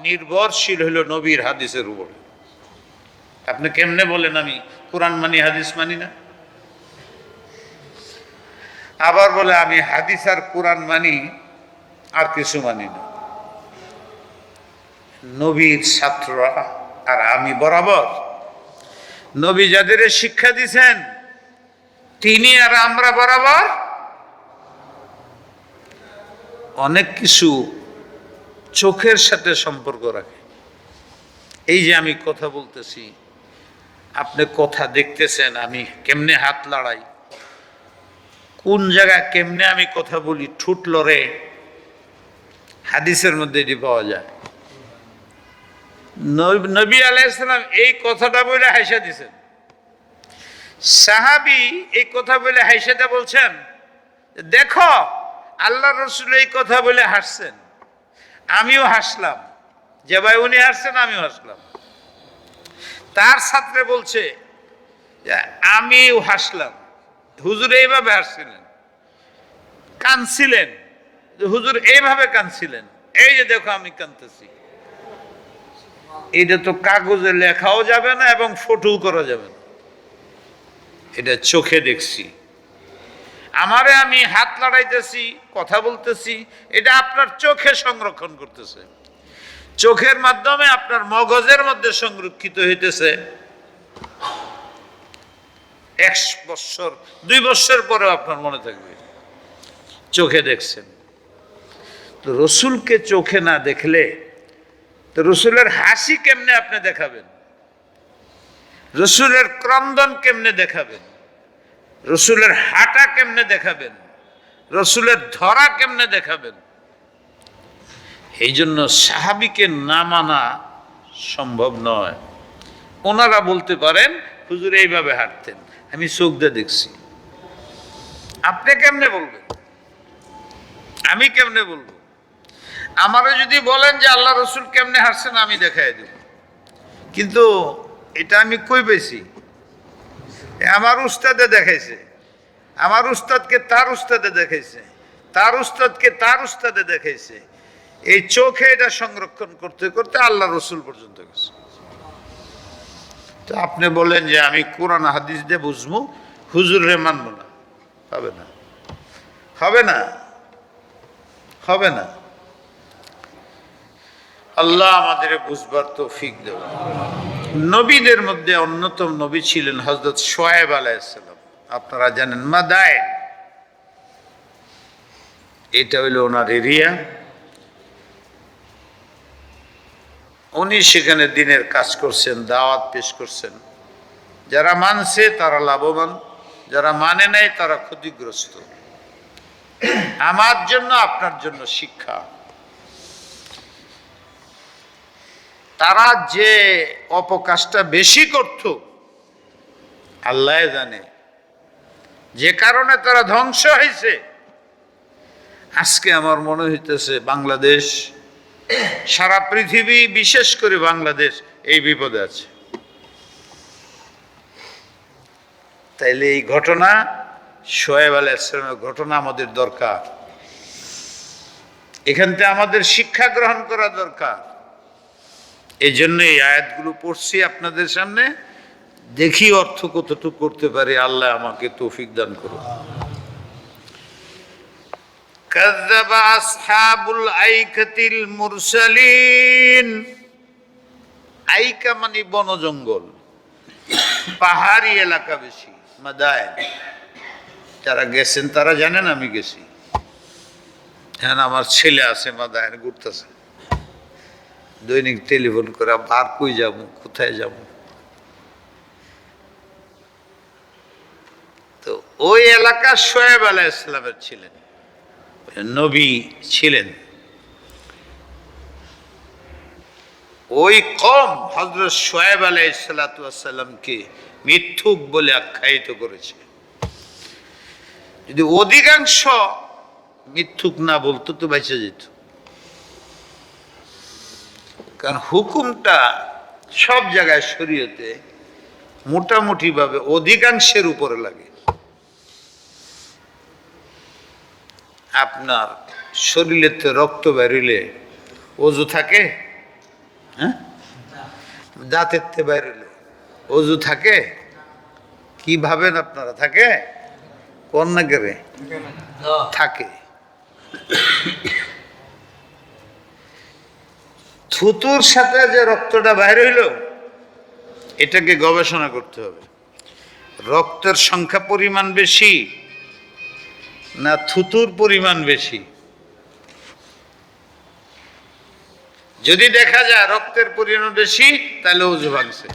নির্ভরশীল হলো নবীর হাদিসের উপরে। আপনি কেমনে বলেন আমি কোরআন মানি হাদিস মানি না? আবার বলে আমি হাদিস আর কোরআন মানি, আর কিছু মানি না। নবীর ছাত্ররা আর আমি বরাবর। নবী যাদের শিক্ষা দিয়েছেন তিনি আর আমরা বরাবর অনেক কিছু চোখের সাথে সম্পর্ক রাখে। এই যে আমি কথা বলতেছি, আপনি কথা দেখতেছেন, আমি কেমনে হাত লড়াই, কোন জায়গায় কেমনে আমি কথা বলি, ঠোঁট লড়ে, হাদিসের মধ্যে এটি পাওয়া যায়। নবী আলাইহিস সালাম এই কথাটা বলে হাসা দিয়েছেন, সাহাবী এই কথা বলে হাসিটা বলছেন, দেখো আল্লাহ রসুল এই কথা বলে হাসছেন, আমিও হাসলাম, যে ভাই উনি হাসছেন আমিও হাসলাম। তার ছাত্রে বলছে আমিও হাসলাম, হুজুর এইভাবে হাসছিলেন, কাঁদছিলেন, হুজুর এইভাবে কাঁদছিলেন, এই যে দেখো আমি কাঁদতেছি। এটা তো কাগজে লেখাও যাবে না এবং ফটোও করা যাবে না, এটা চোখে দেখছি। আমারে আমি হাত লড়াইতেছি, কথা বলতেছি, এটা আপনার চোখে সংরক্ষণ করতেছে, চোখের মাধ্যমে আপনার মগজের মধ্যে সংরক্ষিত হইতেছে। 1 বছর 2 বছর পরেও আপনার মনে থাকবে, চোখে দেখছেন। তো রসুলকে চোখে না দেখলে তো রসুলের হাসি কেমনে আপনি দেখাবেন, রসুলের ক্রন্দন কেমনে দেখাবেন, রসুলের হাঁটা কেমনে দেখাবেন, রসুলের ধরা কেমনে দেখাবেন? এই জন্য সাহাবীকে না মানা সম্ভব নয়। ওনারা বলতে পারেন হুজুর এইভাবে হাঁটতেন, আমি চোখ দিয়ে দেখছি। আপনি কেমনে বলবেন, আমি কেমনে বলবো? আমারও যদি বলেন যে আল্লাহ রসুল কেমনে হাঁটছেন আমি দেখাই দেব, কিন্তু এটা আমি কই পেয়েছি? আমার উস্তাদে দেখাইছে, আমার উস্তাদকে তার উস্তাদে দেখাইছে, তার উস্তাদকে তার উস্তাদে দেখাইছে। এই চোখে এটা সংরক্ষণ করতে করতে আল্লাহ রসুল পর্যন্ত গেছে। তো আপনি বলেন যে আমি কোরআন হাদিস দিয়ে বুঝবো, হুজুরে মানব না, হবে না, হবে না, হবে না। আল্লাহ আমাদের বুঝবার তৌফিক দেব। নবীদের মধ্যে অন্যতম নবী ছিলেন হযরত শুআয়ব আলাইহিস সালাম। আপনারা জানেন মাদায়েন, এটা হইল ওনার এরিয়া। উনি সেখানে দিনের কাজ করছেন, দাওয়াত পেশ করছেন। যারা মানছে তারা লাভবান, যারা মানে নাই তারা ক্ষতিগ্রস্ত। আমার জন্য আপনার জন্য শিক্ষা। তারা যে অপকাজটা বেশি করত আল্লাহ জানে, যে কারণে তারা ধ্বংস হয়েছে। আজকে আমার মনে হইতেছে বাংলাদেশ, সারা পৃথিবী, বিশেষ করে বাংলাদেশ এই বিপদে আছে। তাইলে এই ঘটনা, শুআয়ব আলাইহিস সালামের ঘটনা আমাদের দরকার, এখান থেকে আমাদের শিক্ষা গ্রহণ করা দরকার। এই জন্য এই আয়াতগুলো পড়ছি আপনাদের সামনে, দেখি অর্থ কতটুকু করতে পারে। আল্লাহ আমাকে তৌফিক দান করুন। কাযযাবা আসহাবুল আইকাতিল মুরসালিন। আইকা মানে বন জঙ্গল, পাহাড়ি এলাকা বেশি, মাদায়েন। যারা গেছেন তারা জানেন, আমি গেছি। হ্যাঁ, আমার ছেলে আছে মাদায়েন, ঘুরতেছে, দৈনিক টেলিফোন করে আর কই যাব, কোথায় যাব। তো ওই এলাকা শুআয়ব আলাইহিস সালামের ছিলেন, নবী ছিলেন। ওই কওম হযরত শুআয়ব আলাইহিস সালামকে মিথ্যুক বলে আখ্যায়িত করেছে। যদি অধিকাংশ মিথ্যুক না বলতো তো বেঁচে যেত, কারণ হুকুমটা সব জায়গায় শরীয়তে মোটামুটি ভাবে অধিকাংশের উপরে লাগে। আপনার শরীরেতে রক্ত বেরিলে ওযু থাকে? হ্যাঁ, দাঁতের তে বেরিলে অজু থাকে? কি ভাবেন আপনারা, থাকে? কোন না করে থাকে। থুতুর সাথে যে রক্তটা বাইর হইল, এটাকে গবেষণা করতে হবে। রক্তের সংখ্যা পরিমাণ বেশি না থুতুর পরিমাণ বেশি? যদি দেখা যায় রক্তের পরিমাণ বেশি, তাহলে অজু ভাঙছে।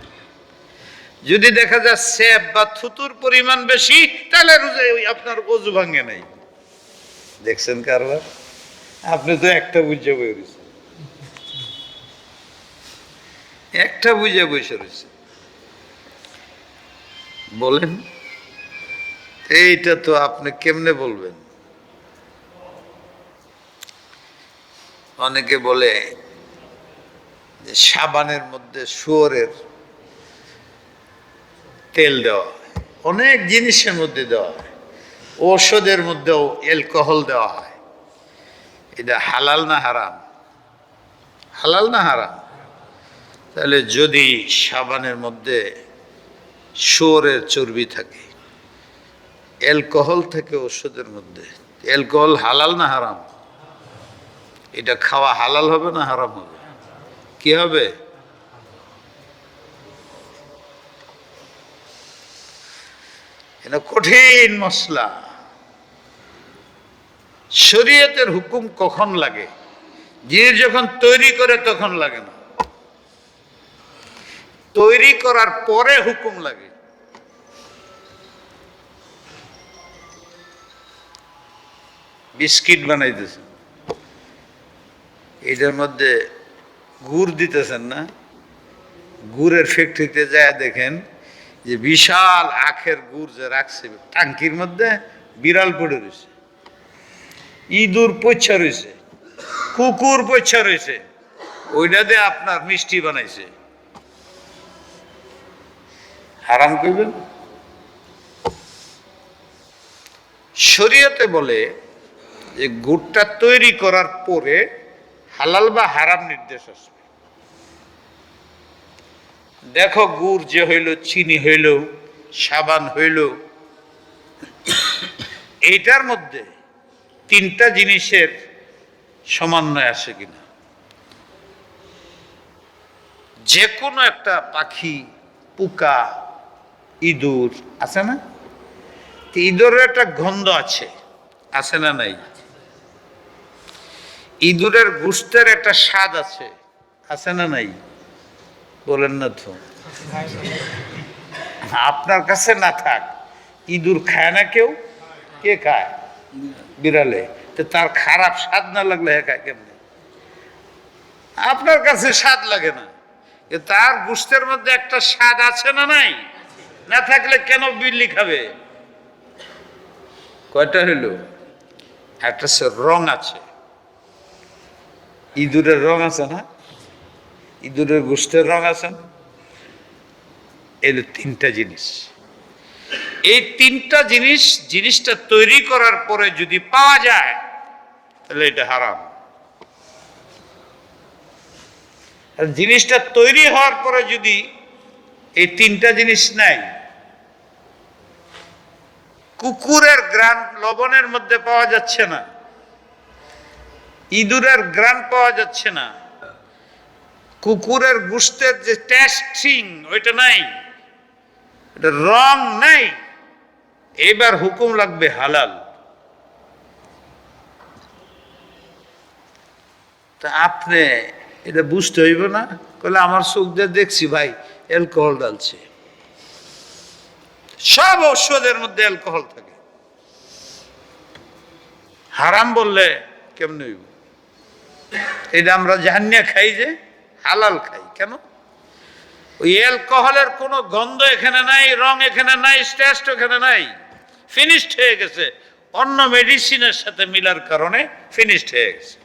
যদি দেখা যায় সেব বা থুতুর পরিমাণ বেশি, তাহলে আপনার অজু ভাঙে নাই। দেখছেন কারবার? আপনি তো একটা বুঝে বসে রয়েছে, একটা বুঝে বসে রয়েছে। বলেন এইটা তো আপনি কেমনে বলবেন? অনেকে বলে যে সাবানের মধ্যে শুয়োরের তেল দেওয়া হয়, অনেক জিনিসের মধ্যে দেওয়া হয়, ঔষধের মধ্যেও অ্যালকোহল দেওয়া হয়। এটা হালাল না হারাম? হালাল না হারাম? তাহলে যদি সাবানের মধ্যে শুয়োরের চর্বি থাকে, অ্যালকোহল থাকে ওষুধের মধ্যে, অ্যালকোহল হালাল না হারাম? এটা খাওয়া হালাল হবে না হারাম হবে? কি হবে? এটা কঠিন মশলা। শরীয়তের হুকুম কখন লাগে? জিনিস যখন তৈরি করে তখন লাগে না, তৈরি করার পরে হুকুম লাগে। বিস্কিট বানাইতেছেন, এটার মধ্যে গুড় দিতেছেন না, গুড়ের ফ্যাক্টরিতে যায় দেখেন যে বিশাল আখের গুড় যে রাখছে টাঙ্কির মধ্যে, বিড়াল পড়ে রয়েছে, ইঁদুর পচা রয়েছে, কুকুর পচা রয়েছে, ওইটা দিয়ে আপনার মিষ্টি বানাইছে। হারাম কইবেন? শরীয়তে বলে যে গুড়টা তৈরি করার পরে হালাল বা হারাম নির্দেশ আসবে। দেখো গুড় যে হইল, চিনি হইল, সাবান হইল, এইটার মধ্যে তিনটা জিনিসের সমন্বয় আসে কিনা। যে কোনো একটা পাখি, পোকা, ইঁদুর আছে না, ইঁদুরের একটা গন্ধ আছে, আছে না নাই? ইঁদুরের গোশতের একটা স্বাদ আছে, আছে না নাই? বলেন না তো। আপনার কাছে না থাক, ইঁদুর খায় না কেউ? কে খায়? বিড়ালে। তো তার খারাপ স্বাদ না লাগলে হ্যাঁ খায় কেমনে? আপনার কাছে স্বাদ লাগে না, তার গোশতের মধ্যে একটা স্বাদ আছে না নাই? না থাকলে কেন বিল্লি খাবে? কয়টা হইল? একটা রং আছে, ইঁদুরের রং আছে না, ইঁদুরের গোশতের রং আছে না, এর তিনটা জিনিস। এই তিনটা জিনিস, জিনিসটা তৈরি করার পরে যদি পাওয়া যায় তাহলে এটা হারাম। আর জিনিসটা তৈরি হওয়ার পরে যদি এই তিনটা জিনিস নাই, কুকুরের গ্রান লবণের মধ্যে পাওয়া যাচ্ছে না, ইঁদুরের গ্রান পাওয়া যাচ্ছে না, কুকুরের গোশতের যে টেস্টিং ওইটা নাই, এটা রং নাই, এবার হুকুম লাগবে হালাল। তা আপনি এটা বুঝতে হইব না? কইলে আমার চোখ দিয়ে দেখছি ভাই অ্যালকোহল ডালছে। সব ঔষধের মধ্যে অ্যালকোহল থাকে, হারাম বললে কেমন হইব? এটা আমরা জানিয়ে খাই যে হালাল খাই কেন? ওই অ্যালকোহলের কোনো গন্ধ এখানে নাই, রং এখানে নাই, টেস্ট এখানে নাই, ফিনিশড হয়ে গেছে, অন্য মেডিসিনের সাথে মিলার কারণে ফিনিশড হয়ে গেছে।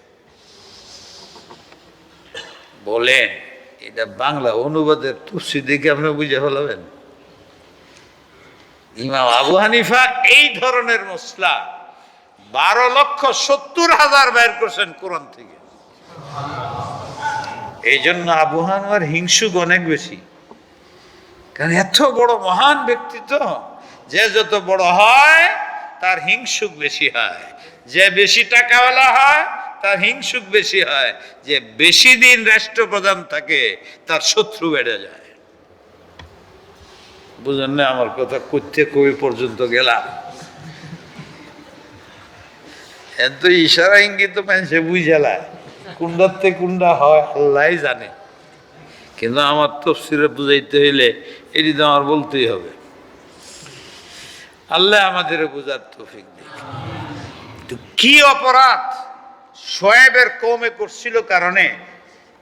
বলেন এটা বাংলা অনুবাদের তুলসি দেখে আপনি বুঝে ফেলাবেন? ইমাম আবু হানিফা এই ধরনের মশলা 12,70,000 বের করছেন কোরআন থেকে। এই জন্য আবু হানিফার হিংসুক অনেক বেশি, কারণ এত বড় মহান ব্যক্তিত্ব, যে যত বড় হয় তার হিংসুক বেশি হয়, যে বেশি টাকাওয়ালা হয় তার হিংসুক বেশি হয়, যে বেশি দিন রাষ্ট্রপ্রধান থাকে তার শত্রু বেড়ে যায়। বুঝেন না আমার কথা? করতে কই পর্যন্ত গেলাম, এত ইশারা ইঙ্গিত মানুষে বুঝালায়, কুন্ডাতে কুন্ডা হয় আল্লাহ জানে। কিন্তু আমার তফসিরে বুঝাইতে হইলে এটি তো আমার বলতেই হবে। আল্লাহ আমাদের বুঝার তৌফিক দিক। কি অপরাধ শোয়েবের কওমে করছিল, কারণে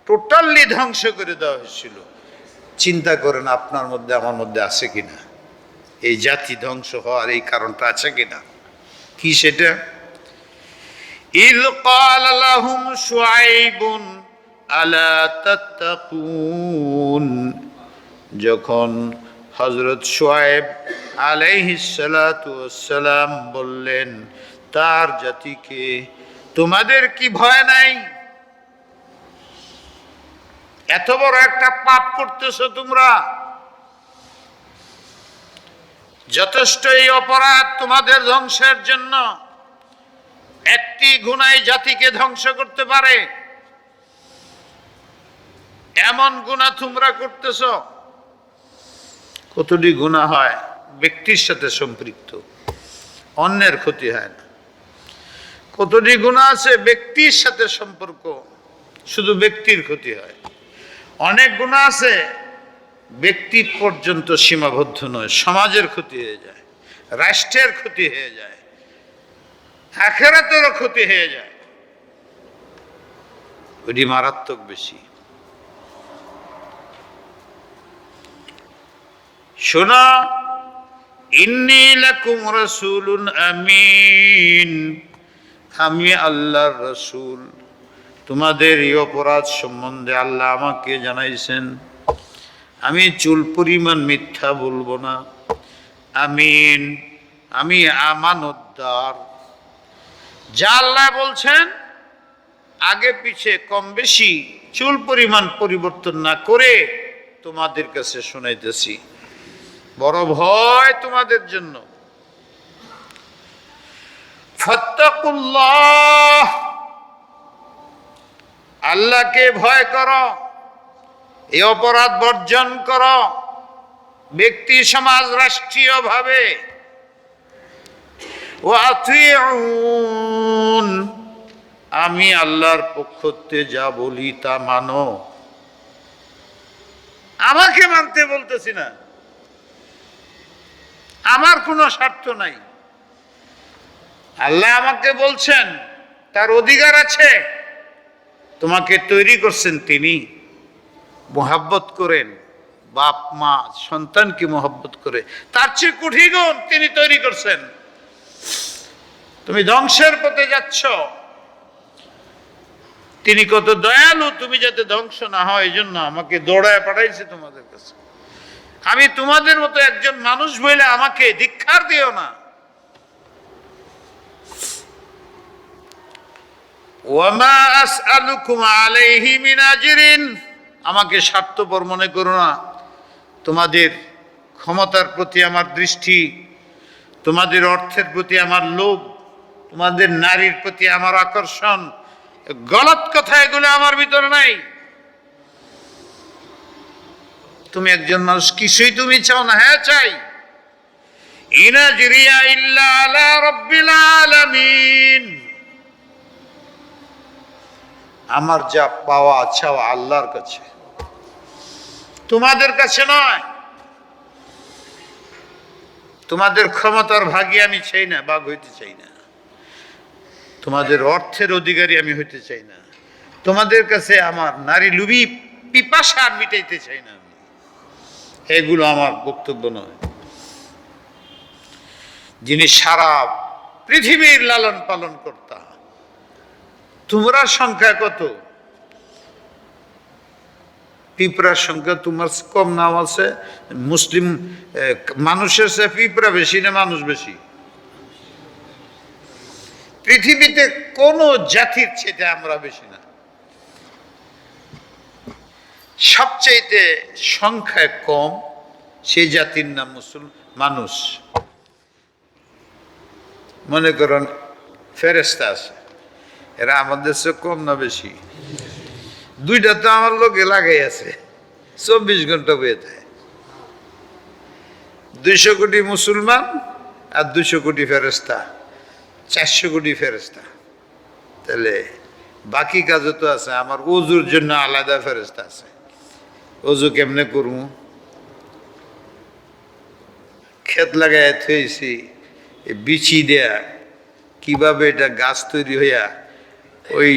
টোটালি ধ্বংস করে দেওয়া হয়েছিল। চিন্তা করেন আপনার মধ্যে আমার মধ্যে আছে কিনা এই জাতি ধ্বংস হওয়ার এই কারণটা আছে কিনা? কি সেটা? ইয ক্বালা লাহুম শুআইবুন আলা তাত্তাকুন, যখন হযরত শুআইব আলাইহিস সালাতু ওয়াস সালাম বললেন তার জাতিকে, তোমাদের কি ভয় নাই? এত বড় একটা পাপ করতেছো তোমরা, যথেষ্ট এই অপরাধ তোমাদের ধ্বংসের জন্য। একটি গুনাহ জাতিকে ধ্বংস করতে পারে, এমন গুনাহ তোমরা করতেছো। কতটি গুনাহ হয় ব্যক্তির সাথে সম্পৃক্ত, অন্যের ক্ষতি হয় না। কতটি গুনাহ আছে ব্যক্তির সাথে সম্পর্ক, শুধু ব্যক্তির ক্ষতি হয়। অনেক গুনাহ আছে ব্যক্তি পর্যন্ত সীমাবদ্ধ নয়, সমাজের ক্ষতি হয়ে যায়, রাষ্ট্রের ক্ষতি হয়ে যায়, আখিরাতেরও ক্ষতি হয়ে যায়। ওটি মারাত্মক বেশি। শোনো, ইন্নী লাকুম রাসূলুন আমিন, আমি আল্লাহর রাসূল। তোমাদের এই অপরাধ সম্বন্ধে আল্লাহ আমাকে জানাইছেন, আমি চুল পরিমাণ মিথ্যা বলবো না। আমিন, আমি আমানতদার। যা আল্লাহ বলছেন আগে পিছে কম বেশি চুল পরিমাণ পরিবর্তন না করে তোমাদের কাছে শোনাইতেছি। বড় ভয় তোমাদের জন্য। ফাত্তাকুল্লাহ, আল্লাহকে ভয় করো, এই অপরাধ বর্জন করো ব্যক্তি সমাজ রাষ্ট্রীয় ভাবে। ওয়া আতিউন, আমি আল্লাহর পক্ষতে যা বলি তা মানো। আমাকে মানতে বলতেছি না, আমার কোনো স্বার্থ নাই। আল্লাহ আমাকে বলছেন, তার অধিকার আছে। তোমাকে তৈরি করছেন তিনি, মোহাব্বত করেন, বাপ মা সন্তানকে মোহাব্বত করে, তার চেয়ে কোটি গুণ তিনি তৈরি করছেন। তুমি ধ্বংসের পথে যাচ্ছ, তিনি কত দয়ালু, তুমি যাতে ধ্বংস না হয় এই জন্য আমাকে দৌড়ায় পাঠাইছে তোমাদের কাছে। আমি তোমাদের মতো একজন মানুষ বলে আমাকে ধিক্কার দিও না। ওয়ামা আসআলুকুম আলাইহি মিন আজরিন, আমাকে স্বার্থপর মনে করো না। তোমাদের ক্ষমতার প্রতি আমার দৃষ্টি, তোমাদের অর্থের প্রতি আমার লোভ, তোমাদের নারীর প্রতি আমার আকর্ষণ, গলত কথা এগুলো আমার ভিতরে নাই। তুমি একজন মানুষ, কিছুই তুমি চাও না? হ্যাঁ চাই। ইন আজরিয়া ইল্লা আলা রাব্বিল আলামিন, আমার যা পাওয়া চাওয়া আল্লাহর কাছে, তোমাদের কাছে নয়। তোমাদের ক্ষমতার ভাগী আমি চাই না, ভাগ হইতে চাই না। তোমাদের অর্থের অধিকারী আমি হইতে চাই না। তোমাদের কাছে আমার নারী লুবি পিপাসা মিটাইতে চাই না। এগুলো আমার বক্তব্য নয়। যিনি সারা পৃথিবীর লালন পালন কর্তা, তোমরা সংখ্যা কত? পিঁপড়ার সংখ্যা তোমার কম নাম আছে। মুসলিম মানুষের চেয়ে পিঁপড়া বেশি না মানুষ বেশি? পৃথিবীতে কোন জাতির চেয়ে আমরা বেশি না। সবচেয়ে সংখ্যায় কম, সেই জাতির নাম মানুষ। মনে করেন ফেরেশতা আছে, এরা আমাদের চেয়ে কম না বেশি? দুইটা তো আমার লোকে লাগাই আছে, 24 ঘন্টা বয়ে থাকে। 200 কোটি মুসলমান আর 200 কোটি ফেরেশতা, 400 কোটি ফেরেশতা। তাহলে বাকি কাজও তো আছে। আমার ওযুর জন্য আলাদা ফেরেশতা আছে, ওযু কেমনে করবো? ক্ষেত লাগাই থইছি, বিচি দেয়া কিভাবে এটা গাছ তৈরি হইয়া ওই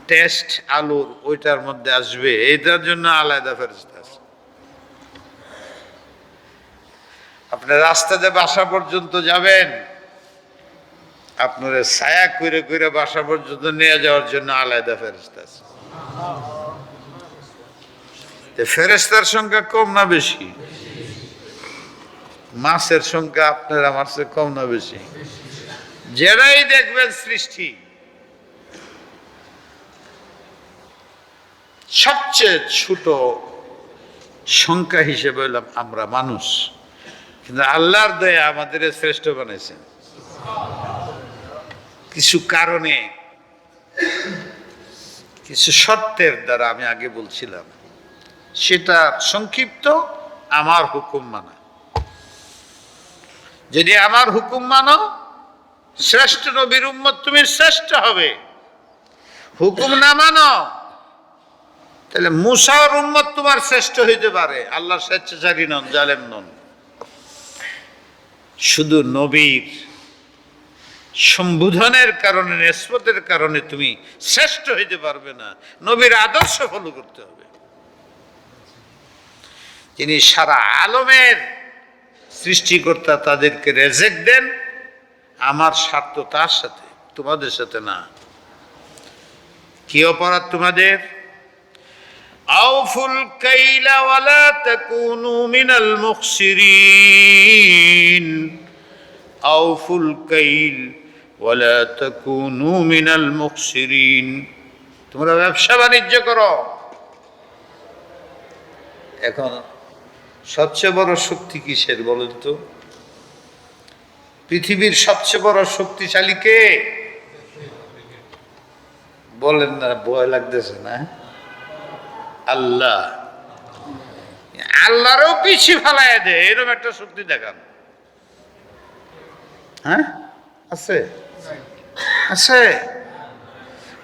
টেস্ট আলুর ওইটার মধ্যে আসবে, এটার জন্য আলাদা ফেরেশতা আছে। আপনি রাস্তাতে বাসা পর্যন্ত যাবেন, আপনার ছায়া করে করে বাসা পর্যন্ত নিয়ে যাওয়ার জন্য আলাদা ফেরেশতা আছে। ফেরেশতার সংখ্যা কম না বেশি? মাছের সংখ্যা আপনার আমার চেয়ে কম না বেশি? যেটাই দেখবেন সৃষ্টি, সবচেয়ে ছোট সংখ্যা হিসেবে হইলাম আমরা মানুষ, কিন্তু আল্লাহর দয়া আমাদের শ্রেষ্ঠ বানাইছেন কিছু কারণে, কিছু শর্তের দ্বারা। আমি আগে বলছিলাম সেটা সংক্ষিপ্ত, আমার হুকুম মানা। যদি আমার হুকুম মানো, শ্রেষ্ঠ নবীর উম্মত তুমি শ্রেষ্ঠ হবে। হুকুম না মানো, তাহলে মুসার উম্মত তোমার শ্রেষ্ঠ হইতে পারে। আল্লাহ স্বেচ্ছাচারী নন, জালেম নন। শুধু নবীর সম্বোধনের কারণে, নিসবতের কারণে তুমি শ্রেষ্ঠ হইতে পারবে না। নবীর আদর্শ ফলো করতে হবে। যিনি সারা আলমের সৃষ্টিকর্তা, তাদেরকে রেজেক দেন। আমার স্বার্থ তার সাথে, তোমাদের সাথে না। কি অপরাধ তোমাদের? আউফুল কাইলা ওয়ালা তাকুনু মিনাল মুখসিরিন। আউফুল কাইল ওয়ালা তাকুনু মিনাল মুখসিরিন। তোমরা ব্যবসা বাণিজ্য করো। এখন সবচেয়ে বড় শক্তি কিসের বলেন তো? পৃথিবীর সবচেয়ে বড় শক্তিশালী কে? বলেন না, ভয় লাগতেছে না? আল্লাহ। আল্লাহরও পিছিয়ে ফেলাইয়া দেয়, এরকম একটা শক্তি দেখান। হ্যাঁ, আছে আছে।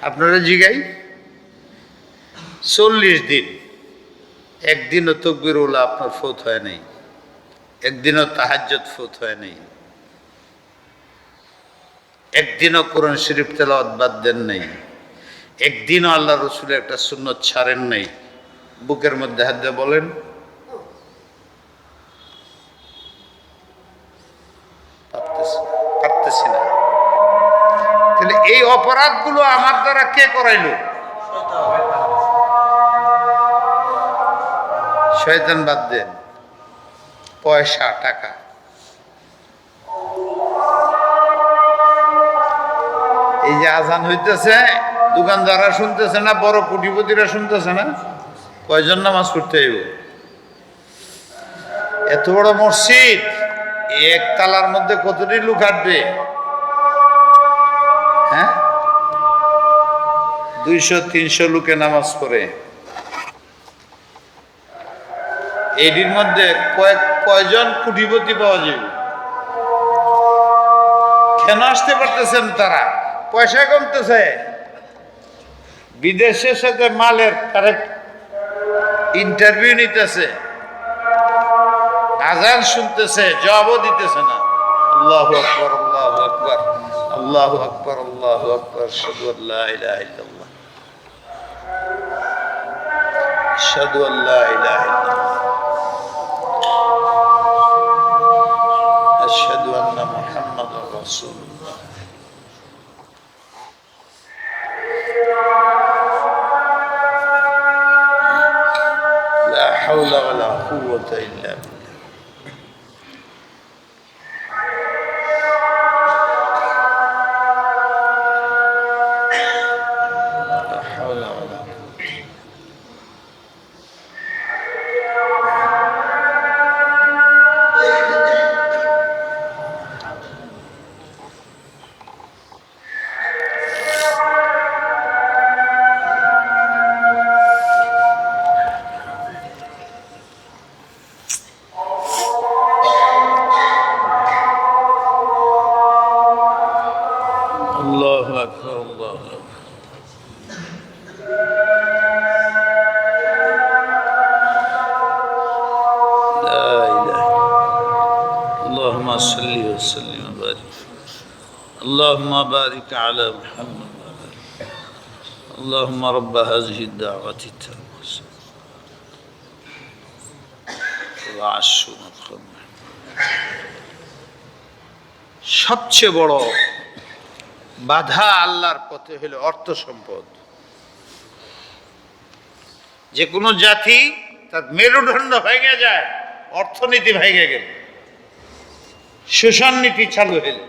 আপনারা জিগাই, 40 দিন একদিনও তাকবীরুল্লাহ আপনার ফৌত হয় নাই, একদিনও তাহাজ্জুদ ফৌত হয় নাই, একদিনও কোরআন শরীফ তেলাওয়াত বাদ দেন নাই, একদিনও আল্লাহ রসুলের একটা সুন্নত ছাড়েন নাই। বুকের মধ্যে হাত দিয়ে বলেন। পারতেছি না। তাহলে এই অপরাধগুলো আমার দ্বারা কে করাইলো? শয়তান বাদ দেন, পয়সা টাকা। এই যে আজান হইতেছে, দোকানদাররা শুনতেছে না, বড় কোটিপতিরা শুনতেছে না? কয়জন নামাজ পড়তে হইব? এত বড় মসজিদ, এক তালার মধ্যে কতটি লোক হাঁটবে? হ্যাঁ, 200-300 লোকে নামাজ পড়ে। এটির মধ্যে কয়জন কোটিপতি পাওয়া যাবে? কেন আসতে পারতেছেন তারা? পয়সা কমতেছে। বিদেশের সাথে মালের কারেক্ট ইন্টারভিউ নিতেছে, আজান শুনতেছে, জবাবও দিতেছে না। আল্লাহু আকবার, আল্লাহু আকবার, আল্লাহু আকবার, আল্লাহু আকবার, আশহাদু আল্লা ইলাহা ইল্লাল্লাহ, আশহাদু আল্লা ইলাহা ইল্লাল্লাহ, আশহাদু আন্না মুহাম্মাদুর রাসূলুল্লাহ। লা হাওলা ওয়ালা কুওয়াতা ইল্লা বিল্লাহ। وسلم وبارك اللهم بارك على محمد اللهم رب هذه الدعوة التامة والعش مقام সবচেয়ে বড় বাধা আল্লাহর পথে হলো অর্থ সম্পদ। যে কোনো জাতি তার মেরুদণ্ড ভেঙে যায় অর্থনীতি ভেঙে গেল, শোষণ নীতি চালু হলে,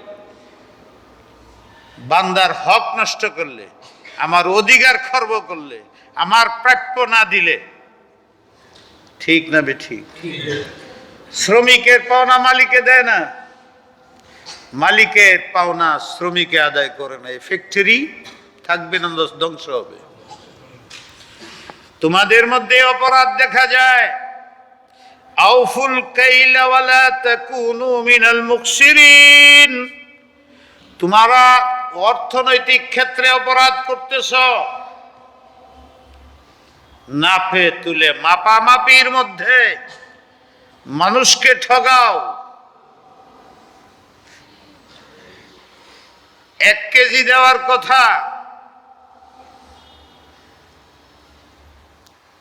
বান্দার হক নষ্ট করলে, আমার অধিকার খর্ব করলে, আমার প্রাপ্য না দিলে। ঠিক না বেঠিক? শ্রমিকের পাওনা মালিকে দেয় না, মালিকের পাওনা শ্রমিকে আদায় করে না। এই ফ্যাক্টরি থাকবে না, ধ্বংস হবে। তোমাদের মধ্যে অপরাধ দেখা যায়, আউফুল কাইলা ওয়ালা তাকুনু মিনাল মুকসিরিন। তোমরা অর্থনৈতিক ক্ষেত্রে অপরাধ করতেছ, নাপে তুলে মাপামাপির মধ্যে মানুষকে ঠগাও। 1 কেজি দেওয়ার কথা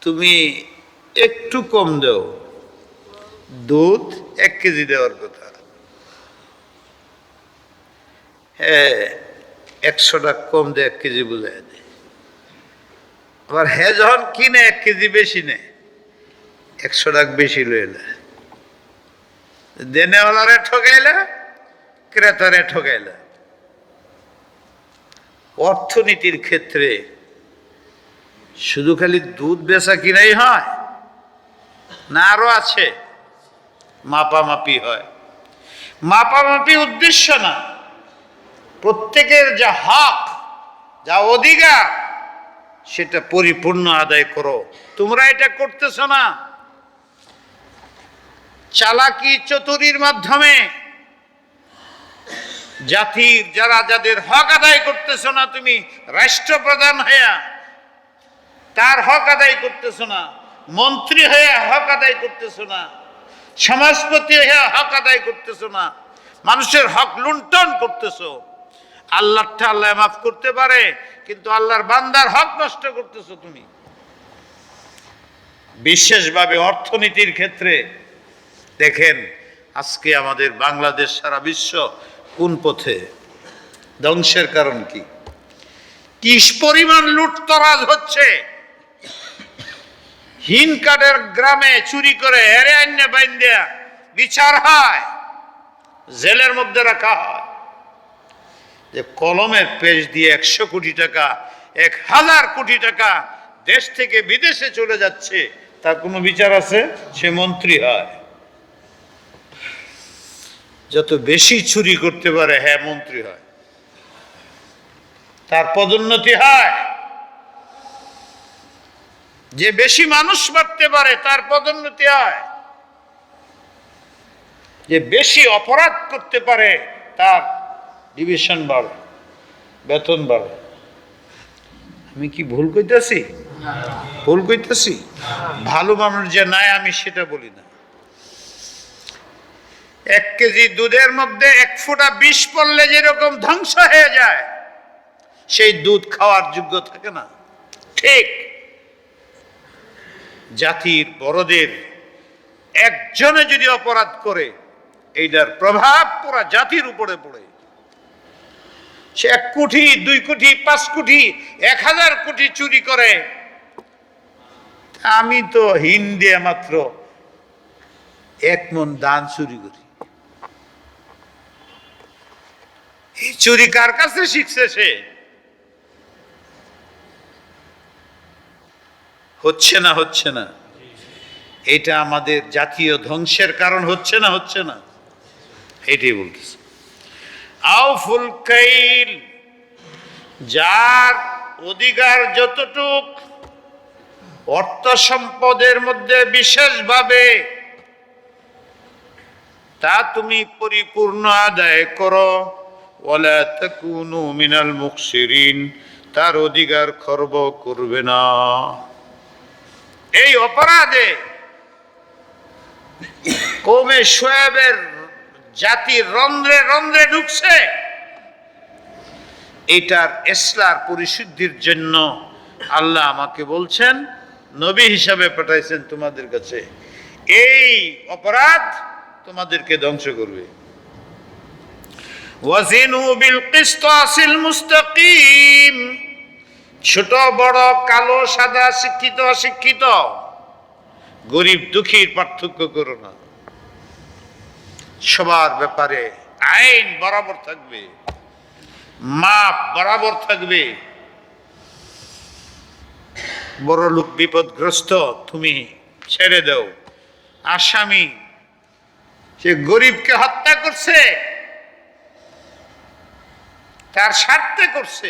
তুমি একটু কম দাও, দুধ 1 কেজি দেওয়ার কথা, হ্যাঁ 100 টাকা কম দিয়ে 1 কেজি বুঝাই দেয়। আবার হ্যাঁ যখন কিনে 1 কেজি বেশি নেয়, 100 টাকা বেশি লইলে, দেনেওয়ালারে ঠকাইলা, ক্রেতারে ঠকাইলা। অর্থনীতির ক্ষেত্রে শুধু খালি দুধ বেচা কিনাই হয় না, আরো আছে, মাপামাপি হয়। মাপামাপি উদ্দেশ্য না, প্রত্যেকের যা হক, যা অধিকার, সেটা পরিপূর্ণ আদায় করো। তোমরা এটা করতেছ না। চালাকি চতুরির মাধ্যমে জাতির যাদের হক আদায় করতেছ না, তুমি রাষ্ট্রপ্রধান হইয়া তার হক আদায় করতেছ না, মন্ত্রী হয়ে হক আদায় করতেছ না, সমাজপতি হয়ে হক আদায় করতেছ না, মানুষের হক লুণ্ঠন করতেছ। আল্লাহটা আল্লাহ মাফ করতে পারে, কিন্তু আল্লাহর বান্দার হক নষ্ট করতেছ তুমি। বিশেষভাবে অর্থনীতির ক্ষেত্রে দেখেন আজকে আমাদের বাংলাদেশ সারা বিশ্ব কোন পথে, ধ্বংসের কারণ কি? কি পরিমাণ লুটতরাজ হচ্ছে। হিনকাটের গ্রামে চুরি করে এরে আন্য বাইন্দা বিচার হয়, জেলের মধ্যে রাখা হয়। যে কলমের পেজ দিয়ে 100 কোটি টাকা, 1000 কোটি টাকা দেশ থেকে বিদেশে চলে যাচ্ছে, তার কোনো বিচার আছে? সে মন্ত্রী হয়। যত বেশি চুরি করতে পারে, হ্যাঁ মন্ত্রী হয়, তার পদোন্নতি হয়। যে বেশি মানুষ মারতে পারে, তার পদোন্নতি হয়। যে বেশি অপরাধ করতে পারে, তার ডিভিশন বাড়ে, বেতন বাড়ে। আমি কি ভুল কইতেছি? ভুল কইতেছি? ভালো মানুষ যে নাই আমি সেটা বলি না। 1 কেজি দুধের মধ্যে 1 ফোঁটা বিষ পড়লে যেরকম ধ্বংস হয়ে যায়, সেই দুধ খাওয়ার যোগ্য থাকে না। ঠিক জাতির বড়দের একজনে যদি অপরাধ করে, এইটার প্রভাব পুরা জাতির উপরে পড়ে। সে 1 কোটি, 2 কোটি, 5 কোটি, 1000 কোটি চুরি করে, আমি তো হিন্দে মাত্র 1 মণ ধান চুরি করি। এই চুরি কার কাছে শিখছে? সে হচ্ছে না, হচ্ছে না। এটা আমাদের জাতীয় ধ্বংসের কারণ হচ্ছে না, হচ্ছে না? এটাই বলতেছে। আউফুল কাইল, যার অধিকার যতটুক অর্থ সম্পদের মধ্যে বিশেষভাবে, তা তুমি পরিপূর্ণ আদায় করো। ওয়ালা তাকুনু মিনাল মুকসিরিন, তার অধিকার খর্ব করবে না। এই অপরাধে কওমে শুআয়বের জাতির রন্ধ্রে রন্ধ্রে ঢুকছে, এটার ইসলার পরিশুদ্ধির জন্য আল্লাহ আমাকে বলছেন, নবী হিসাবে পাঠাইছেন তোমাদের কাছে। এই অপরাধ তোমাদেরকে ধ্বংস করবে। ওয়াজিনু বিল কিসতাসিল মুস্তাকিম, ছোট বড়, কালো সাদা, শিক্ষিত অশিক্ষিত, গরিব দুঃখীর পার্থক্য করো না। সবার ব্যাপারে আইন বরাবর থাকবে, মাপ বরাবর থাকবে। বড় লোক বিপদগ্রস্ত, তুমি ছেড়ে দাও। আসামি সে গরিবকে হত্যা করছে, তার স্বার্থে করছে,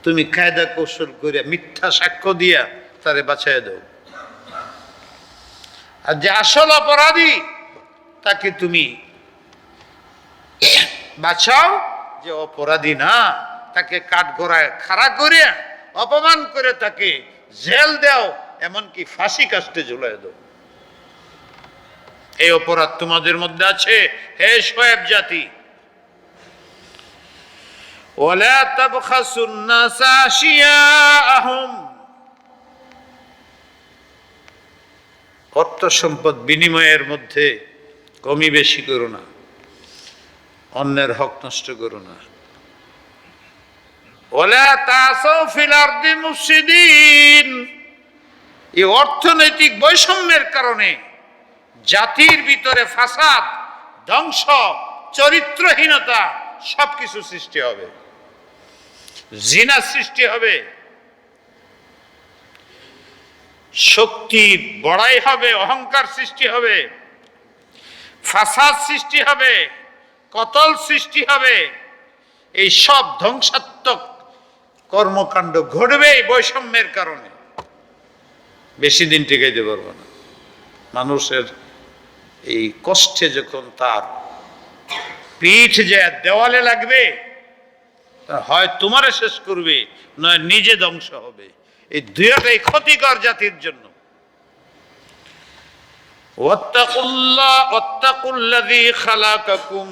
তুমি কায়দা কৌশল করে মিথ্যা সাক্ষ্য দিয়া তারে বাঁচাইয়া দাও। আর যে আসল অপরাধী তাকে তুমি বাঁচাও, যে অপরাধী না তাকে কাঠগড়ায় খাড়া করে অপমান করে তাকে জেল দাও, এমনকি ফাঁসি কাস্টে ঝুলাই দাও। এই অপরাধ তোমাদের মধ্যে আছে হে শোয়েব জাতি। ওয়ালা তাবখাসুন নাসা আশিয়াআহুম, অর্থ সম্পদ বিনিময়ের মধ্যে কমি বেশি করো না, অন্যের হক নষ্ট করো না। ওয়ালা তাসাউ ফিল আরদি মুফসিদিন, এই অর্থনৈতিক বৈষম্যের কারণে জাতির ভিতরে ফাসাদ, ধ্বংস, চরিত্রহীনতা সবকিছু সৃষ্টি হবে। জিনা সৃষ্টি হবে, শক্তির বড়াই হবে, অহংকার সৃষ্টি হবে, ফাসাদ সৃষ্টি হবে, কতল সৃষ্টি হবে। এই সব ধ্বংসাত্মক কর্মকাণ্ড ঘটবে এই বৈষম্যের কারণে। বেশি দিন টিকাইতে পারবো না। মানুষের এই কষ্টে যখন তার পিঠ যে দেওয়ালে লাগবে, হয় তোমারে শেষ করবে, নয় নিজে ধ্বংস হবে। এই দুইটাই ক্ষতিকর জাতির জন্য। ওয়াত্তাকুল্লাযী খালাকাকুম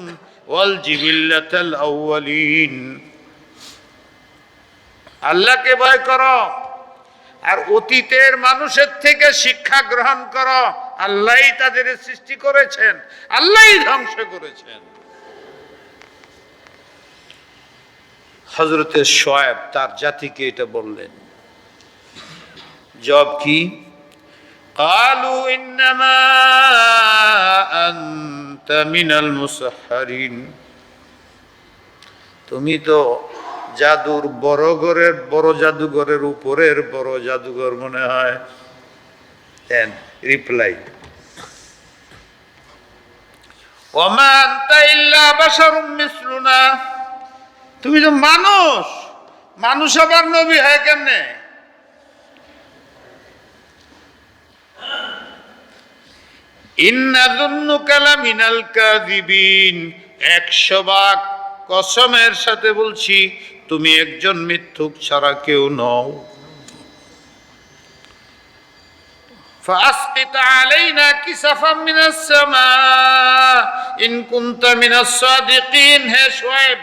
ওয়াল জিবিল্লাতাল আউয়ালিন, আল্লাহকে ভয় করো আর অতীতের মানুষের থেকে শিক্ষা গ্রহণ করো। আল্লাহই তাদের সৃষ্টি করেছেন, আল্লাহই ধ্বংস করেছেন। হযরতে শোয়েব তার জাতিকে এটা বললেন। জবাব কি? ক্বালু ইন্নামা আনতা মিনাল মুসাহহারিন, তুমি তো জাদুর বড় ঘরের বড় জাদুঘরের উপরের বড় জাদুঘর মনে হয়। রিপ্লাই, ওয়ামা আনতা ইল্লা বাশারুম মিসলুনা, তুমি তো মানুষ, মানুষ আবার নবী হয় কেমনে? ইন্না যুন্নুকা লামিনাল কাযিবিন, 100 ভাগ কসমের সাথে বলছি তুমি একজন মিথ্যুক ছাড়া কেউ নও। ফাসকিত আলাইনা কিসাফাম মিনাস সামা ইন কুনতা মিনাস সাদিকিন। হে শোয়েব,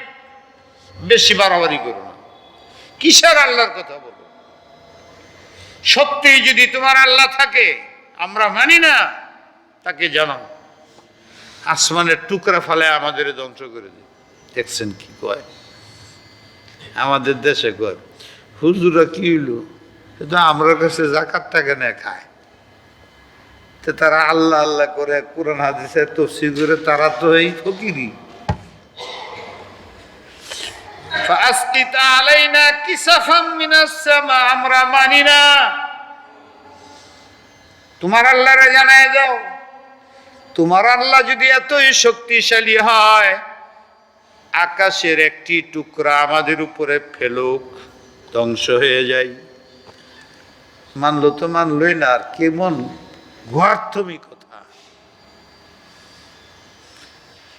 বেশি বাড়াবাড়ি করো না, কিসের আল্লাহর কথা বলো? সত্যি যদি তোমার আল্লাহ থাকে, আমরা মানি না, তাকে জানাও, আসমানের টুকরা ফালে আমাদের ধ্বংস করে দিই। দেখছেন কি কয় আমাদের দেশে? কয় হুজুরা কি হইলো, কিন্তু আমরা কাছে জাকাত টাকা নিয়ে খায়, তো তারা আল্লাহ আল্লাহ করে কোরআন হাদিসের তফসির করে, তারা তো এই ফকিরি। ফাসকিত আলাইনা কিসাফাম মিনাস সামা, আমরা মানি না, তোমার আল্লাহরে জানায় দাও। তোমার আল্লাহ যদি এতই শক্তিশালী হয়, আকাশের একটি টুকরা আমাদের উপরে ফেলুক, ধ্বংস হয়ে যাই। মানলো তো মানলই না, আর কেমন গোয়ার্থমি কথা।